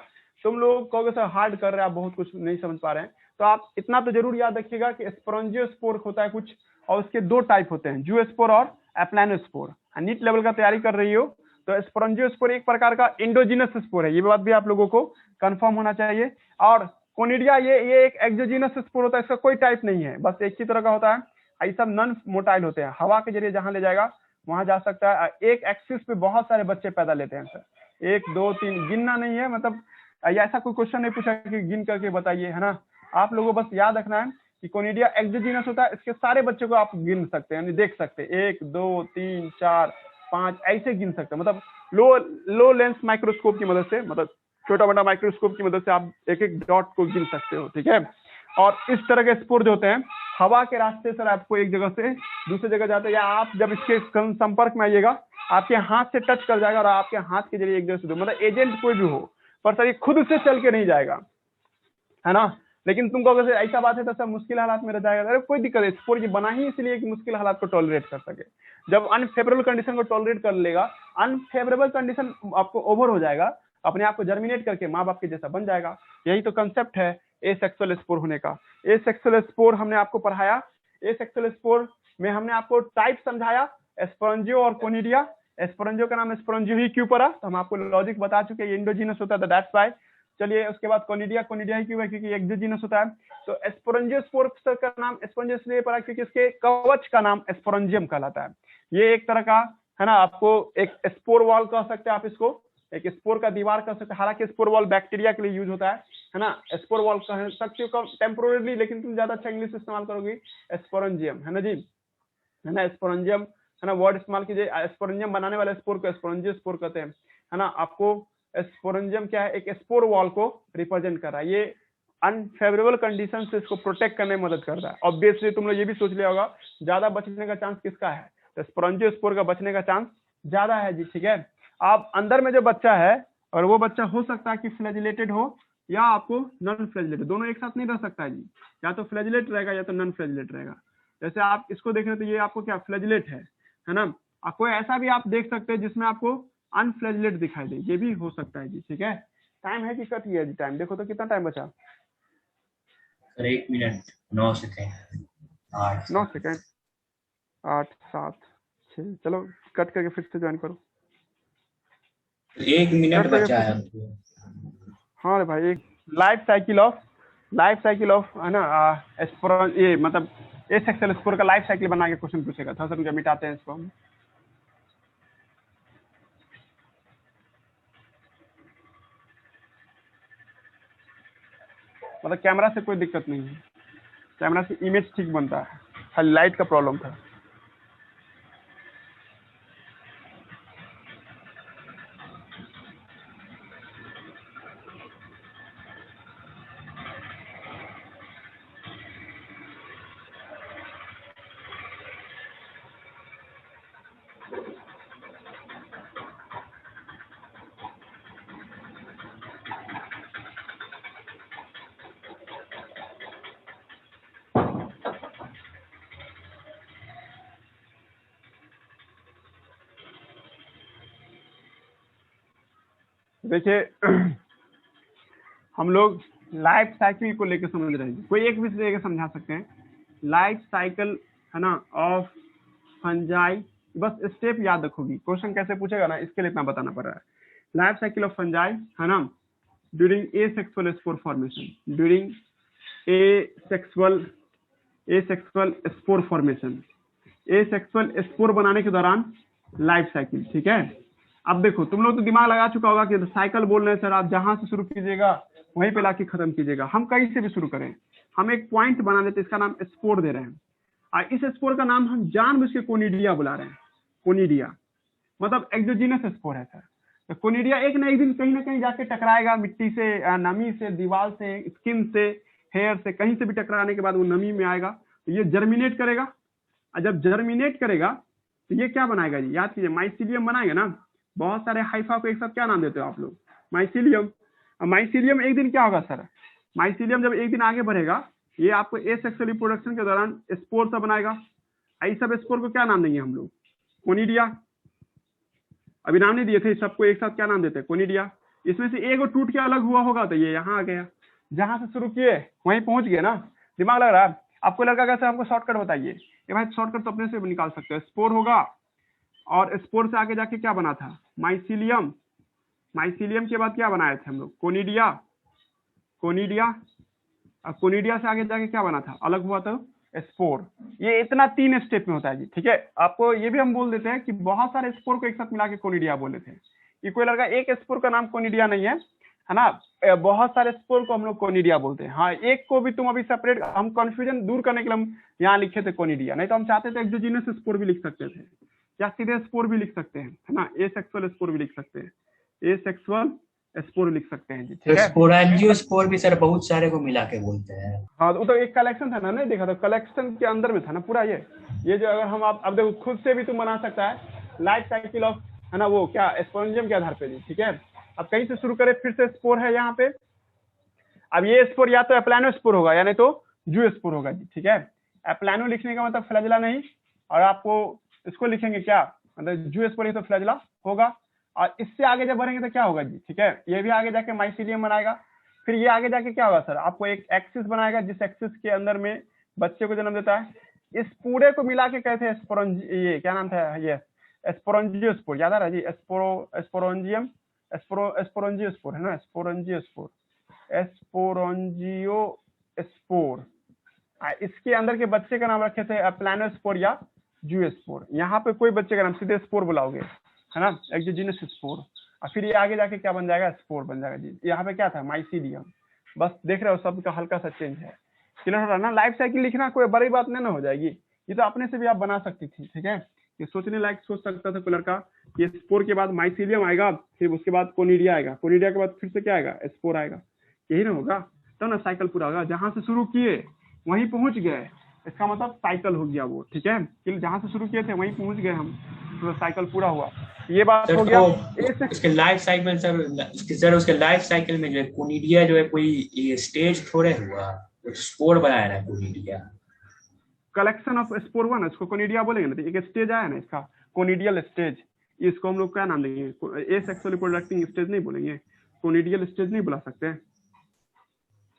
तुम लोग कहोगे सर हार्ड कर रहे हैं आप, बहुत कुछ नहीं समझ पा रहे हैं, तो आप इतना तो जरूर याद रखिएगा कि स्पोरेंजियोस्पोर होता है कुछ, और उसके दो टाइप होते हैं, जूस्पोर और एप्लानोस्पोर। नीट लेवल का तैयारी कर रही हो तो स्पोरेंजियोस्पोर एक प्रकार का इंडोजिनस स्पोर है, ये बात भी आप लोगों को कंफर्म होना चाहिए। और कोनिडिया ये एक एक्सोजिनस स्पोर होता है, इसका कोई टाइप नहीं है, बस एक ही तरह का होता है। ये सब नॉन मोटाइल होते हैं, हवा के जरिए जहां ले जाएगा वहां जा सकता है। एक एक्सिस पे बहुत सारे बच्चे पैदा लेते हैं सर, 1 2 3 गिनना नहीं है, मतलब ऐसा कोई क्वेश्चन नहीं पूछा कि गिन करके बताइए, है ना। आप लोगों को बस याद रखना है कि कोनिडिया एक्सोजिनस होता है, इसके सारे बच्चों को आप गिन सकते हैं, यानी देख सकते हैं 1 2 3 4 5 ऐसे गिन सकते हैं। मतलब लो लेंस माइक्रोस्कोप की मदद से, मतलब छोटा बड़ा माइक्रोस्कोप की मदद से आप एक एक डॉट को गिन सकते हो, ठीक है। और इस तरह के स्पोर जो होते हैं हवा के रास्ते सर आपको एक जगह से दूसरी जगह जाते हैं, या आप जब इसके संपर्क में आइएगा आपके हाथ से टच कर जाएगा और आपके हाथ के जरिए एक जगह से, मतलब एजेंट कोई भी हो, पर सर ये खुद से चल के नहीं जाएगा, है ना। लेकिन तुम कहोगे सर ऐसा बात है तो सब मुश्किल हालात में रह जाएगा, अरे कोई दिक्कत है, स्पोर की बना ही इसलिए कि मुश्किल हालात को टॉलरेट कर सके। जब अनफेवरेबल कंडीशन को टॉलरेट कर लेगा, अनफेवरेबल कंडीशन आपको ओवर हो जाएगा, अपने आप को जर्मिनेट करके माँ बाप के जैसा बन जाएगा। यही तो कंसेप्ट है एसेक्सुअल स्पोर होने का। एसेक्सुअल स्पोर हमने आपको पढ़ाया, एसेक्सुअल स्पोर में हमने आपको टाइप समझाया, स्पोरेंजियो और कोनिडिया। स्पोरेंजियो का नाम स्पोरेंजियो ही क्यों पड़ा, तो हम आपको लॉजिक बता चुके हैं, इंडोजिनस होता है दैट्स व्हाई। चलिए उसके बाद कोनिडिया ही क्यों है, क्योंकि एक्सोजिनस होता है। तो स्पोरेंजियोस्पोर का नाम स्पोरेंजियो इसलिए पड़ा क्योंकि इसके कवच का नाम स्पोरेंजियम कहलाता है। ये एक तरह का है ना, आपको एक स्पोर वॉल कह सकते हैं आप इसको, एक स्पोर का दीवार कह सकते हैं। हालांकि स्पोर वॉल बैक्टीरिया के लिए यूज होता है ना, स्पोर वॉल कह सकते हो टेम्पोरली, लेकिन तुम ज्यादा अच्छा इंग्लिश इस्तेमाल करोगे स्पोरेंजियम, है ना जी, है ना। स्पोरेंजियम है ना, वर्ड इस्तेमाल कीजिए। स्पोरेंजियम बनाने वाले स्पोर को स्पोरेंजियोस्पोर कहते हैं, है ना। आपको स्पोरेंजियम क्या है, एक स्पोर वॉल को रिप्रेजेंट कर रहा है, ये अनफेवरेबल कंडीशन से इसको प्रोटेक्ट करने में मदद करता है। ऑब्वियसली तुम लोग ये भी सोच लिया होगा ज्यादा बचने का चांस किसका है, तो स्पोरेंजियोस्पोर का बचने का चांस ज्यादा है जी, ठीक है। आप अंदर में जो बच्चा है, और वो बच्चा हो सकता है कि फ्लैजिलेटेड हो या आपको नॉन फ्लैजिलेटेड, दोनों एक साथ नहीं रह सकता है जी, या तो फ्लैजिलेट रहेगा या तो नॉन फ्लैजिलेट रहेगा। जैसे आप इसको देख रहे हो तो ये आपको क्या फ्लैजिलेट है ना। कोई ऐसा भी आप देख सकते हैं जिसमें आपको अनफ्लैजिलेट दिखाई दे, ये भी हो सकता है जी, ठीक है। टाइम है कि कट गया जी, टाइम देखो तो कितना टाइम बचा, 1 मिनट 9 सेकंड 8 9 सेकंड 8 7 6, चलो कट करके फिर से ज्वाइन करो। 1 मिनट बचा है। हाँ रे भाई, एक लाइफ साइकिल ऑफ है ना ये मतलब एसेक्सुअल स्पोर का लाइफ साइकिल बना के क्वेश्चन पूछेगा था सर, मिटाते हैं इसको हम। मतलब कैमरा से कोई दिक्कत नहीं है। कैमरा से इमेज ठीक बनता है, खाली लाइट का प्रॉब्लम था। देखिए हम लोग लाइफ साइकिल को लेकर समझ रहे हैं, कोई एक भी लेकर समझा सकते हैं। लाइफ साइकिल है ना ऑफ फंजाई, बस स्टेप याद रखोगी, क्वेश्चन कैसे पूछेगा ना इसके लिए इतना बताना पड़ रहा है। लाइफ साइकिल ऑफ फंजाई है ना during asexual spore formation, during asexual spore formation, asexual spore बनाने के दौरान लाइफ साइकिल। ठीक है, अब देखो तुम लोग तो दिमाग लगा चुका होगा कि साइकिल बोल रहे हैं सर, आप जहां से शुरू कीजिएगा वहीं पे लाके खत्म कीजिएगा। हम कहीं से भी शुरू करें, हम एक पॉइंट बना देते, इसका नाम स्पोर दे रहे हैं, और इस स्पोर का नाम हम जानबूझ के कोनिडिया बुला रहे हैं। कोनिडिया मतलब एक्सोजीनस स्पोर है सर। तो कोनिडिया एक ना एक दिन कहीं ना कहीं जाके टकराएगा, मिट्टी से, नमी से, दीवार से, स्किन से, हेयर से, कहीं से भी टकराने के बाद वो नमी में आएगा, तो ये जर्मिनेट करेगा, और जब जर्मिनेट करेगा तो ये क्या बनाएगा जी, याद कीजिए, माइसीलियम बनाएगा ना। बहुत सारे हाइफा को एक साथ क्या नाम देते हो आप लोग, माइसीलियम। माइसीलियम एक दिन क्या होगा सर, माइसीलियम जब एक दिन आगे बढ़ेगा, ये आपको एसेक्सुअल रिप्रोडक्शन के दौरान स्पोर सब बनाएगा। इस सब स्पोर को क्या नाम देंगे हम लोग, कोनिडिया। अभी नाम नहीं दिए थे, सबको एक साथ क्या नाम देते हैं, कोनिडिया। इसमें से एक टूट के अलग हुआ होगा तो ये यहाँ आ गया, जहां से शुरू किए वहीं पहुंच गए ना। दिमाग लग रहा है आपको, लड़का कैसे, हमको शॉर्टकट बताइए। ये भाई शॉर्टकट तो अपने से भी निकाल सकते हैं, स्पोर होगा और स्पोर से आगे जाके क्या बना था, माइसीलियम। माइसीलियम के बाद क्या बनाए थे हम लोग, कोनिडिया। कोनिडिया, और कोनिडिया से आगे जाके क्या बना था, अलग हुआ तो स्पोर। ये इतना 3 स्टेप में होता है जी। ठीक है, आपको ये भी हम बोल देते हैं कि बहुत सारे स्पोर को एक साथ मिला के कोनिडिया बोले थे। ये कोई लड़का एक स्पोर का नाम कोनिडिया नहीं है ना, बहुत सारे स्पोर को हम लोग कोनिडिया बोलते हैं। हाँ, एक को भी तुम अभी सेपरेट, हम कंफ्यूजन दूर करने के लिए हम यहाँ लिखे थे कोनिडिया, नहीं तो हम चाहते थे एक्सोजीनस स्पोर भी लिख सकते थे, या सीधे स्पोर भी लिख सकते हैं, है ना, एसेक्सुअल स्पोर भी लिख सकते हैं, एसेक्सुअल स्पोर लिख सकते हैं जी। ठीक है, स्पोरेंजियोस्पोर भी सर बहुत सारे को मिला के बोलते हैं। हाँ, वो तो एक कलेक्शन था ना, नहीं देखा तो कलेक्शन के अंदर में था ना पूरा ये जो अगर हम आप अब देखो खुद से भी तुम बना सकता है लाइफ साइकिल ऑफ, है ना, वो क्या स्पोरेंजियम के आधार पे जी। ठीक है, अब कहीं से शुरू करें, फिर से स्पोर है यहाँ पे। अब ये स्पोर या तो एप्लानो स्पोर होगा या नहीं तो जू स्पोर होगा जी। ठीक है, एप्लानो लिखने का मतलब फ्लैजिला नहीं, और आपको इसको लिखेंगे क्या, मतलब जू स्पोर ही तो फ्लैजिला होगा। और इससे आगे जब बढ़ेंगे तो क्या होगा जी। ठीक है, ये भी आगे जाके माइसीलियम बनाएगा, फिर ये आगे जाके क्या होगा सर, आपको एक एक्सिस बनाएगा, जिस एक्सिस के अंदर में बच्चे को जन्म देता है। इस पूरे को मिला के कहते हैं ये क्या नाम था, ये स्पोरोंजियोस्पोर, याद आ रहा है जी, स्पोरोंजियम, स्पोरोंजियोस्पोर है ना, स्पोरोंजियोस्पोर, स्पोरोंजियोस्पोर। इसके अंदर के बच्चे का नाम रखे थे प्लानोस्पोर या जूस्पोर। यहाँ पे कोई बच्चे का नाम सीधे स्पोर बुलाओगे, है ना, एक्सोजीनस स्पोर, और फिर ये आगे जाके क्या बन जाएगा, स्पोर बन जाएगा जी। यहाँ पे क्या था, माइसीलियम। बस देख रहे हो शब्द का हल्का सा चेंज है, क्लियर हो रहा है ना। लाइफ साइकिल लिखना कोई बड़ी बात नहीं ना हो जाएगी, ये तो अपने से भी आप बना सकती थी। ठीक है, ये सोचने लायक सोच सकता था कोई लड़का, ये स्पोर के बाद माइसीलियम आएगा, फिर उसके बाद कोनिडिया आएगा, कोनिडिया के बाद फिर से क्या आएगा, स्पोर आएगा, यही ना होगा, तो ना साइकिल पूरा होगा। जहां से शुरू किए वहीं पहुंच गए, इसका मतलब साइकिल हो गया वो। ठीक है, कि जहां से शुरू किए थे वहीं पहुंच गए हम, तो साइकिल पूरा हुआ। ये बात हो गया। उसके लाइफ साइकिल सर उसके लाइफ साइकिल में जो है कोनिडिया जो है कोई स्टेज थोड़े हुआ, स्पोर बनाया ना कोनिडिया, कलेक्शन ऑफ स्पोर हुआ ना, इसको कोनिडिया बोलेंगे ना, तो एक स्टेज आया ना इसका, कोनिडियल स्टेज। इसको हम लोग क्या नाम देंगे, एसेक्सुअली रिप्रोडक्टिंग स्टेज नहीं बोलेंगे, कोनिडियल स्टेज नहीं बुला सकते,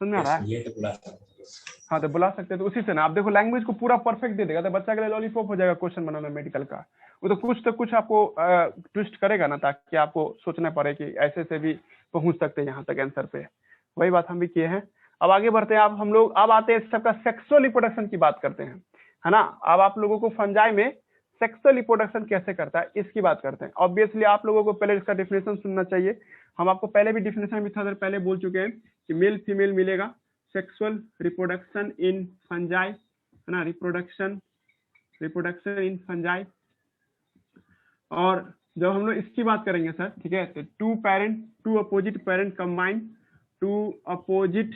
समझ में आ रहा है। ये तो बुला सकते, हाँ तो बुला सकते हैं, तो उसी से ना आप देखो लैंग्वेज को पूरा परफेक्ट दे देगा, तो बच्चा के लिए लॉलीपॉप हो जाएगा क्वेश्चन बनाना मेडिकल का। वो तो कुछ आपको ट्विस्ट करेगा ना, ताकि आपको सोचना पड़े कि ऐसे से भी पहुंच सकते हैं यहाँ तक आंसर पे। वही बात हम भी किए हैं। अब आगे बढ़ते हैं, अब हम लोग अब आते हैं सबका सेक्सुअल रिप्रोडक्शन की बात करते हैं, है ना। अब आप लोगों को फंजाई में सेक्सुअल रिप्रोडक्शन कैसे करता है इसकी बात करते हैं। ऑब्वियसली आप लोगों को पहले इसका डिफिनेशन सुनना चाहिए। हम आपको पहले भी डिफिनेशन भी थोड़ा देर पहले बोल चुके हैं कि मेल फीमेल मिलेगा, सेक्सुअल रिप्रोडक्शन इन फंजाई, है ना, रिप्रोडक्शन इन फंजाई। और जब हम लोग इसकी बात करेंगे सर, ठीक है, तो two opposite parent combine, two opposite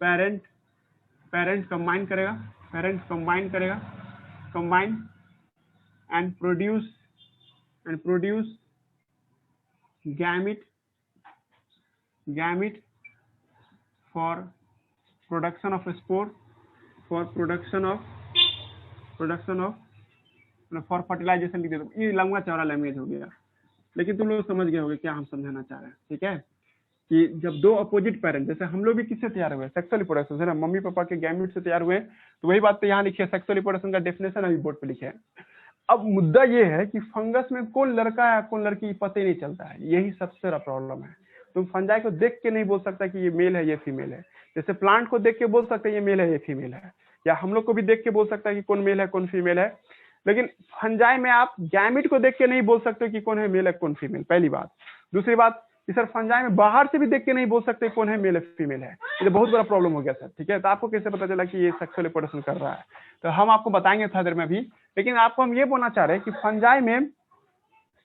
parent combine करेगा, combine and produce gamete for production of spore, for fertilisation लिख दे दो। ये लंबा चौड़ा लैंग्वेज हो गया, लेकिन तुम लोग समझ गए होगे क्या हम समझाना चाह रहे हैं, ठीक है। कि जब दो अपोजिट पेरेंट, जैसे हम लोग भी किससे तैयार हुए, सेक्सुअल रिप्रोडक्शन से ना, मम्मी पापा के गैमेट से तैयार हुए, तो वही बात तो यहाँ लिखी है, सेक्सुअल रिप्रोडक्शन का डेफिनेशन अभी बोर्ड पे लिखे है। अब मुद्दा ये है कि फंगस में कौन लड़का है कौन लड़की पता ही नहीं चलता है, यही सबसे बड़ा प्रॉब्लम है। तुम फंजाई को देख के नहीं बोल सकता कि ये मेल है ये फीमेल है, जैसे प्लांट को देख के बोल सकते हैं ये मेल है ये फीमेल है, या हम लोग को भी देख के बोल सकता है कि कौन मेल है कौन फीमेल है, लेकिन फंजाई में आप गैमिट को देख के नहीं बोल सकते कि कौन है मेल है कौन फीमेल, पहली बात। दूसरी बात कि सर फंजाई में बाहर से भी देख के नहीं बोल सकते कौन है मेल है फीमेल है, ये बहुत बड़ा प्रॉब्लम हो गया सर, ठीक है। तो आपको कैसे पता चला कि ये सेक्सुअल रिप्रोडक्शन कर रहा है, तो हम आपको बताएंगे थोड़ी देर में भी, लेकिन आपको हम ये बोलना चाह रहे हैं कि फंजाई में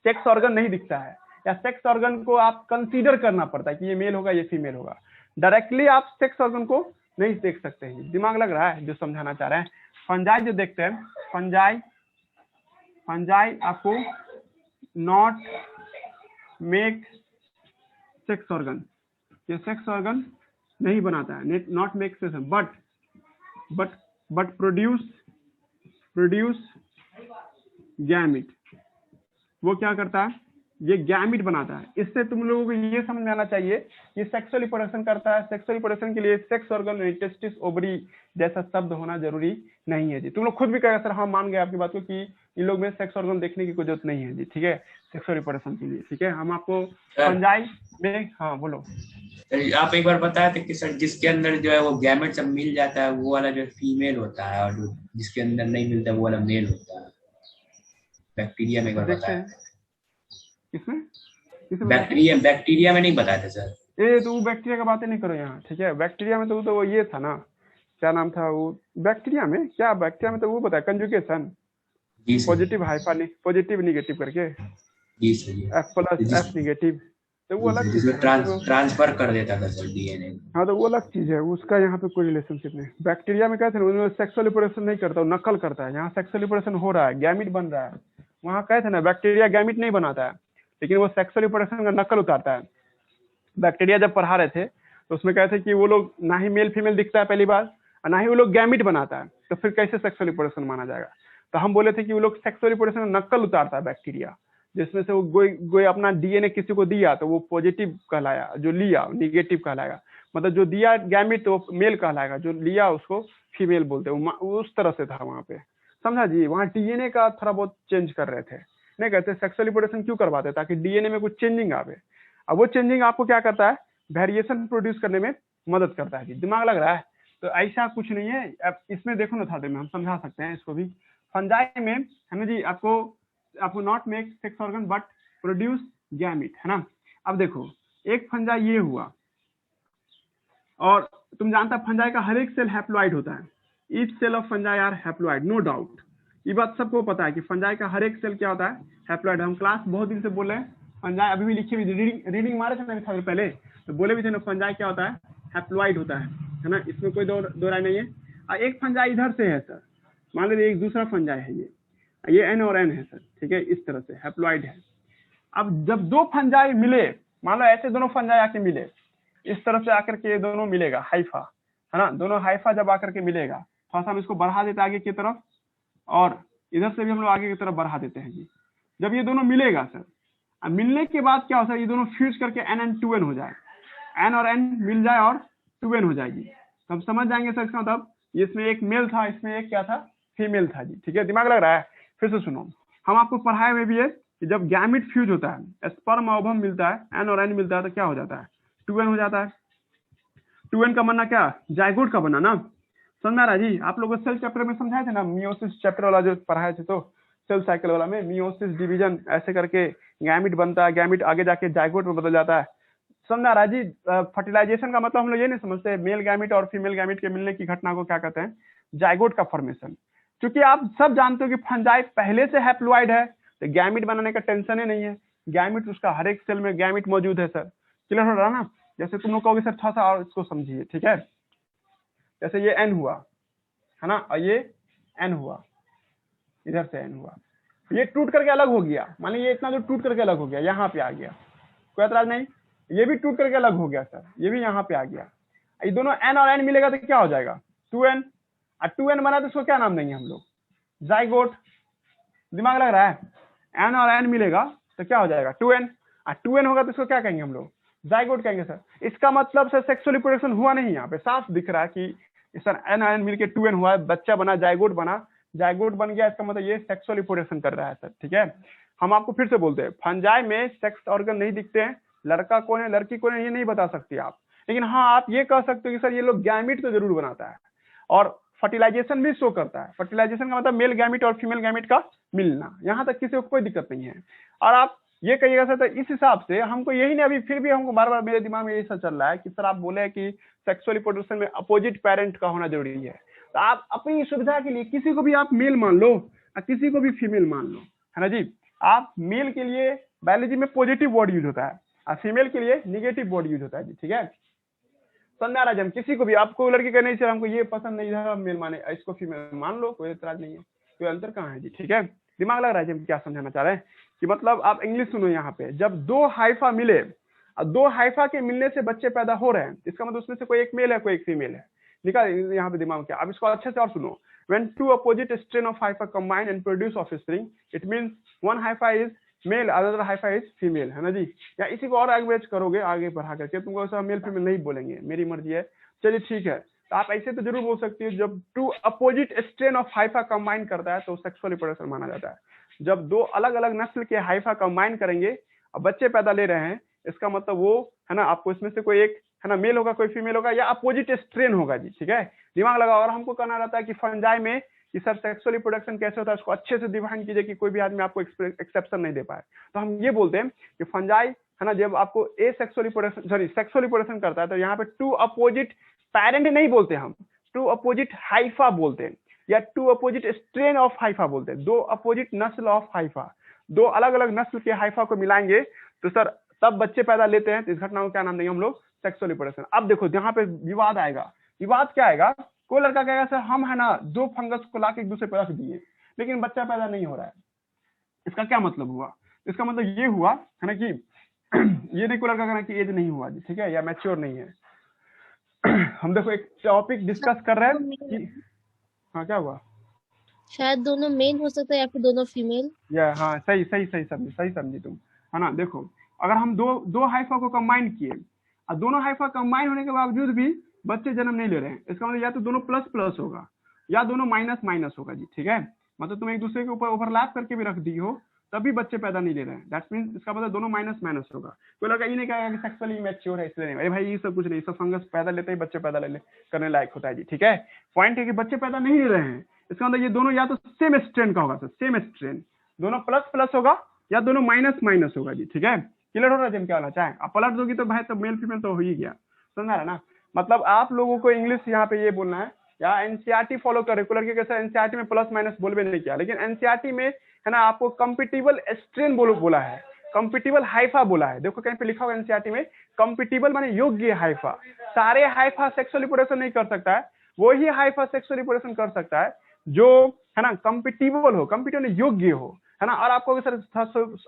सेक्स ऑर्गन नहीं दिखता है, या सेक्स ऑर्गन को आप कंसीडर करना पड़ता है कि ये मेल होगा ये फीमेल होगा, डायरेक्टली आप सेक्स ऑर्गन को नहीं देख सकते हैं। दिमाग लग रहा है जो समझाना चाह रहे हैं। फंजाई जो देखते हैं, फंजाई आपको नॉट मेक सेक्स ऑर्गन, ये सेक्स ऑर्गन नहीं बनाता है, not make sex, but produce gamete. वो क्या करता है, ये गैमिट बनाता है। इससे तुम लोगों को ये समझ में आना चाहिए कि सेक्सुअल रिप्रोडक्शन करता है, सेक्सुअल रिप्रोडक्शन के लिए सेक्स ऑर्गन, टेस्टिस, ओवरी जैसा शब्द होना जरूरी नहीं है जी। तुम लोग खुद भी कहेगा सर हाँ मान गए आपकी बात को कि इन लोग में सेक्स ऑर्गन देखने की कोई जरूरत नहीं है जी, ठीक है, सेक्सुअल रिप्रोडक्शन के लिए, ठीक है। हम आपको फंजाई में, हाँ बोलो। आप एक बार बताए थे कि सर जिसके अंदर जो है वो गैमेट सब मिल जाता है वो वाला जो फीमेल होता है, और जो जिसके अंदर नहीं मिलता वो वाला मेल होता है, बैक्टीरिया में एक बार बताया। इसमें बैक्टीरिया में नहीं बताते सर। ये तो वो बैक्टीरिया का बातें नहीं करो यहाँ, ठीक है। बैक्टीरिया में तो वो ये था ना, क्या नाम था वो बैक्टीरिया में, क्या बैक्टीरिया में तो वो बताया conjugation, positive Haifa, positive negative करके, F प्लस F निगेटिव, तो वो अलग चीज है, ट्रांसफर कर देता था सर डीएनए। हाँ तो वो अलग चीज है, उसका यहाँ पे कोई रिलेशनशिप नहीं। बैक्टीरिया में कहते हैं सेक्सुअल रिप्रोडक्शन नहीं करता, नकल करता है। यहाँ सेक्सुअल रिप्रोडक्शन हो रहा है, गैमिट बन रहा है। वहाँ कहते हैं ना बैक्टीरिया गैमिट नहीं बनाता है, लेकिन वो सेक्सुअल रिप्रोडक्शन का नकल उतारता है। बैक्टीरिया जब पढ़ा रहे थे तो उसमें कहते हैं कि वो लोग ना ही मेल फीमेल दिखता है पहली बार, और ना ही वो लोग गैमिट बनाता है, तो फिर कैसे सेक्सुअल रिप्रोडक्शन माना जाएगा। तो हम बोले थे कि वो लोग सेक्सुअल रिप्रोडक्शन का नकल उतारता है बैक्टीरिया, जिसमें से वो कोई अपना डीएनए किसी को दिया तो वो पॉजिटिव कहलाया, जो लिया निगेटिव कहलाएगा। मतलब जो दिया गैमिट तो मेल कहलाएगा, जो लिया उसको फीमेल बोलते हैं। उस तरह से था वहाँ पे, समझा जी। वहाँ डीएनए का थोड़ा बहुत चेंज कर रहे थे, नहीं कहते सेक्सुअल रिप्रोडक्शन क्यों करवाते, ताकि डीएनए में कुछ चेंजिंग आवे। अब वो चेंजिंग आपको क्या करता है, वेरिएशन प्रोड्यूस करने में मदद करता है जी। दिमाग लग रहा है, तो ऐसा कुछ नहीं है। अब इसमें देखो ना, था में हम समझा सकते हैं इसको भी। फंजाई में है ना जी, आपको not make sex organ but produce gamete, है ना। अब देखो एक फंजाई ये हुआ, और तुम जानता है फंजाई का हर एक सेल हैप्लॉइड होता है। Each cell of fungi are haploid, no doubt. ये बात सबको पता है कि फंजाई का हर एक सेल क्या होता है, हैप्लॉइड। हम क्लास बहुत दिन से बोल रहे हैं, फंजाई अभी भी लिखे हुए, रीडिंग मारे थे ना थोड़ी पहले, तो बोले भी थे ना फंजाई क्या होता है, हैप्लॉइड होता है ना। इसमें कोई दो राय नहीं है। एक फंजाई इधर से है सर, मान लीजिए एक दूसरा फंजाई है, ये एन और एन है सर, ठीक है, इस तरह से हैप्लॉइड है। अब जब दो फंजाई मिले, मान लो ऐसे दोनों फंजाई आके मिले, इस तरफ से आकर के ये दोनों मिलेगा हाइफा, है ना। दोनों हाइफा जब आकर के मिलेगा, थोड़ा सा हम इसको बढ़ा देते हैं आगे की तरफ, और इधर से भी हम लोग आगे की तरफ बढ़ा देते हैं जी। जब ये दोनों मिलेगा सर, अब मिलने के बाद क्या होता है, ये दोनों फ्यूज करके NN2N हो जाए, N और N मिल जाए और 2N हो जाएगी। तो हम समझ जाएंगे सर इसका मतलब इसमें एक मेल था, इसमें एक क्या था, फीमेल था जी, ठीक है। दिमाग लग रहा है। फिर से सुनो, हम आपको पढ़ाए हुए भी है कि जब गैमिट फ्यूज होता है, स्पर्म और ओवम मिलता है, N और N मिलता है, तो क्या हो जाता है, 2N हो जाता है। 2N का बनना क्या, जाइगोट का बनना ना। समझ में आ रहा है जी। आप लोग सेल चैप्टर में समझाए थे ना, मियोसिस चैप्टर वाला जो पढ़ाए थे, तो सेल साइकिल वाला में मियोसिस डिवीजन ऐसे करके गैमिट बनता है, गैमिट आगे जाके जाइगोट में बदल जाता है, समझ आ रहा है जी। फर्टिलाइजेशन का मतलब हम लोग ये नहीं समझते मेल गैमिट और फीमेल गैमिट के मिलने की घटना को क्या कहते हैं, जाइगोट का फॉर्मेशन। क्योंकि आप सब जानते हो कि फंजाई पहले से हैप्लॉइड है, तो गैमिट बनाने का टेंशन ही नहीं है, गैमिट उसका हर एक सेल में गैमिट मौजूद है सर। क्लियर हो रहा है ना? जैसे तुम लोग कहोगे सर थोड़ा सा और इसको समझिए, ठीक है। जैसे ये एन हुआ है ना, और ये एन हुआ, इधर से एन हुआ, ये टूट करके अलग हो गया, मान लीजिए ये इतना जो टूट करके अलग हो गया, यहाँ पे आ गया, कोई एतराज नहीं। ये भी टूट करके अलग हो गया सर, ये भी यहाँ पे आ गया। ये दोनों एन और एन मिलेगा तो क्या हो जाएगा, 2n। और 2n बना तो इसको क्या नाम देंगे हम लोग, जाइगोट। दिमाग लग रहा है? एन और एन मिलेगा तो क्या हो जाएगा, 2n। और 2n होगा तो इसको क्या कहेंगे हम लोग, जाइगोट कहेंगे सर। इसका मतलब सर सेक्सुअल रिप्रोडक्शन हुआ नहीं, यहाँ पे साफ दिख रहा है कि सर एन और एन मिलके 2n हुआ, बच्चा बना, जाइगोट बना, जाइगोट बन गया, इसका मतलब ये सेक्सुअल रिप्रोडक्शन कर रहा है सर, ठीक है। हम आपको फिर से बोलते हैं फंजाई में सेक्स ऑर्गन नहीं दिखते हैं, लड़का कौन है लड़की कौन है ये नहीं बता सकते आप, लेकिन हाँ आप ये कह सकते हो कि सर ये लोग गैमिट तो जरूर बनाता है और फर्टिलाइजेशन भी शो करता है। फर्टिलाइजेशन का मतलब मेल गैमिट और फीमेल गैमिट का मिलना, यहाँ तक किसी को कोई दिक्कत नहीं है। और आप ये कहिएगा सर, तो इस हिसाब से हमको यही नहीं, अभी फिर भी हमको बार बार मेरे दिमाग में यही सब चल रहा है कि सर आप बोले कि सेक्सुअल रिप्रोडक्शन में अपोजिट पेरेंट का होना जरूरी है, तो आप अपनी सुविधा के लिए किसी को भी आप मेल मान लो और किसी को भी फीमेल मान लो, है ना जी। आप मेल के लिए बायोलॉजी में पॉजिटिव वर्ड यूज होता है और फीमेल के लिए निगेटिव वर्ड यूज होता है जी, ठीक है। समझा रहा, हम किसी को भी, आपको लड़की का नहीं, सर हमको ये पसंद नहीं है मेल माने, इसको फीमेल मान लो, कोई एतराज नहीं है, कोई अंतर कहाँ है जी, ठीक है। दिमाग लग रहा है जी हम क्या समझाना चाह रहे हैं कि मतलब आप इंग्लिश सुनो, यहाँ पे जब दो हाइफा मिले और दो हाइफा के मिलने से बच्चे पैदा हो रहे हैं, इसका मतलब उसमें से कोई एक मेल है कोई एक फीमेल है, निकाल यहाँ पे दिमाग क्या। अब इसको अच्छे से और सुनो, when two opposite strain of hypha combine and produce offspring, it means one hypha is male, other hypha is female, है ना जी। या इसी को और आगे करोगे, आगे बढ़ा करके तुमको ऐसा मेल फीमेल नहीं बोलेंगे, मेरी मर्जी है, चलिए ठीक है। तो आप ऐसे तो जरूर बोल सकते हो, जब two opposite strain of hypha combine करता है तो सेक्सुअल रिप्रोडक्शन माना जाता है। जब दो अलग अलग नस्ल के हाइफा कंबाइन करेंगे और बच्चे पैदा ले रहे हैं, इसका मतलब वो है ना, आपको इसमें से कोई एक है ना मेल होगा, कोई फीमेल होगा, या अपोजिट स्ट्रेन होगा जी, ठीक है। दिमाग लगा। और हमको कहना रहता है कि फंजाई में कि सर सेक्सुअल रिप्रोडक्शन कैसे होता है, उसको अच्छे से डिफाइन कीजिए कि कोई भी आदमी आपको एक्सेप्शन नहीं दे पाए। तो हम ये बोलते हैं कि फंजाई है ना, जब आपको ए sexual reproduction sorry sexual reproduction करता है, तो यहाँ पे टू अपोजिट पेरेंट नहीं बोलते, हम टू अपोजिट हाइफा बोलते हैं, या two opposite strain of hypha बोलते हैं। दो अपोजिट नस्ल ऑफ हाइफा, दो अलग अलग नस्ल के हाइफा को मिलाएंगे तो सर तब बच्चे पैदा लेते हैं। तो इस घटना को क्या नाम देंगे हम लोग, सेक्सुअल रिप्रोडक्शन। अब देखो यहाँ पे विवाद आएगा। विवाद क्या आएगा, कोई लड़का कहेगा सर हम है ना दो फंगस को लाके एक दूसरे पर रख दिए लेकिन बच्चा पैदा नहीं हो रहा है, इसका क्या मतलब हुआ। इसका मतलब ये हुआ है ना कि ये देखो लड़का कहना कि एज नहीं हुआ जी, ठीक है, या मैच्योर नहीं है। हम देखो एक टॉपिक डिस्कस कर रहे हैं कि हाँ क्या हुआ, शायद दोनों मेल हो सकता है या फिर दोनों फीमेल। या हाँ सही सही सही समझी तुम, है ना। देखो अगर हम दो हाइफा को कंबाइन किए और दोनों हाइफा कंबाइन होने के बावजूद भी बच्चे जन्म नहीं ले रहे हैं, इसका मतलब या तो दोनों प्लस प्लस होगा या दोनों माइनस माइनस होगा जी, ठीक है। मतलब तुम एक दूसरे के ऊपर ओवरलैप करके भी रख दी हो तभी बच्चे पैदा नहीं ले रहे हैं, दैट मींस इसका मतलब दोनों माइनस माइनस होगा। कोई लड़का ये नहीं कहेगा कि सेक्सुअली मैच्योर है इसलिए नहीं, अरे भाई ये सब कुछ नहीं, सब फंगस पैदा लेते ही बच्चे पैदा करने लायक होता है जी, ठीक है। पॉइंट है कि बच्चे पैदा नहीं ले रहे हैं, इसका मतलब ये दोनों या तो सेम स्ट्रेन का होगा सर, सेम स्ट्रेन, दोनों प्लस प्लस होगा या दोनों माइनस माइनस होगा जी, ठीक है। क्लियर हो रहा है क्या होना चाहे, आप पलट दोगी तो भाई तो मेल फीमेल तो हो ही गया, समझा रहा ना। मतलब आप लोगों को इंग्लिश यहाँ पे ये बोलना है या एनसीईआरटी फॉलो कर रेगुलर के, कैसे एनसीईआरटी में प्लस माइनस बोलबे नहीं किया, लेकिन एनसीईआरटी में है ना आपको कंपिटिबल स्ट्रेन बोला है, कंपिटिबल हाइफा बोला है। देखो कहीं पे लिखा होगा एनसीईआरटी में कंपिटिबल माने योग्य हाइफा। सारे हाइफा सेक्सुअल रिप्रोडक्शन नहीं कर सकता है, वही हाइफा सेक्सुअल रिप्रोडक्शन कर सकता है जो है ना कंपिटिबल हो, कंपिटिबल योग्य हो, है ना। और आपको सर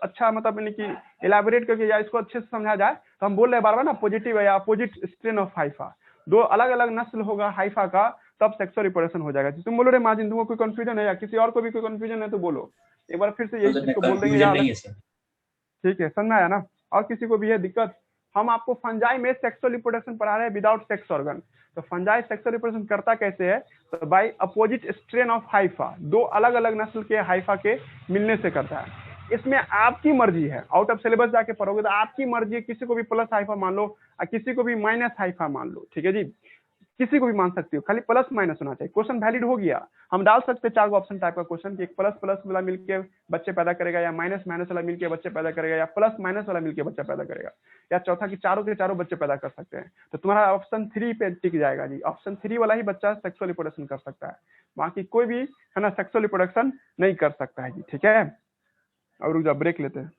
अच्छा मतलब कि इलाबोरेट करके या इसको अच्छे से समझा जाए तो हम बोल रहे हैं बार बार ना पॉजिटिव या अपोजिट स्ट्रेन ऑफ हाइफा, दो अलग अलग नस्ल होगा हाइफा का तब सेक्सुअल रिप्रोडक्शन हो जाएगा। तुम बोलो रे मार्जिन, तुमको कोई कंफ्यूजन है या किसी और को भी कोई कंफ्यूजन है तो बोलो, एक बार फिर से यही चीज को बोल देंगे यार, ठीक है समझ में आया ना। और किसी को भी है दिक्कत, हम आपको फंजाई में सेक्सुअल रिप्रोडक्शन पढ़ा रहे हैं विदाउट सेक्स ऑर्गन। तो फंजाई सेक्सुअल रिप्रोडक्शन करता कैसे है, तो by opposite strain of hypha, दो अलग अलग नस्ल के हाइफा के मिलने से करता है। इसमें आपकी मर्जी है, आउट ऑफ सिलेबस जाके पढ़ोगे तो आपकी मर्जी है, किसी को भी प्लस हाइफा मान लो और किसी को भी माइनस हाइफा मान लो, ठीक है जी। किसी को भी मान सकती हो, खाली प्लस माइनस होना चाहिए, क्वेश्चन वैलिड हो गया। हम डाल सकते हैं 4 ऑप्शन टाइप का क्वेश्चन कि एक प्लस प्लस वाला मिलके बच्चे पैदा करेगा, या माइनस माइनस वाला मिलके बच्चे पैदा करेगा, या प्लस माइनस वाला मिलके बच्चा पैदा करेगा, या चौथा कि चारों के चारों बच्चे पैदा कर सकते हैं। तो तुम्हारा ऑप्शन 3 पे टिक जाएगा जी, ऑप्शन 3 वाला ही बच्चा सेक्सुअल रिप्रोडक्शन कर सकता है, बाकी कोई भी है ना सेक्सुअल रिप्रोडक्शन नहीं कर सकता है जी। ठीक है, और रुक जाओ ब्रेक लेते हैं।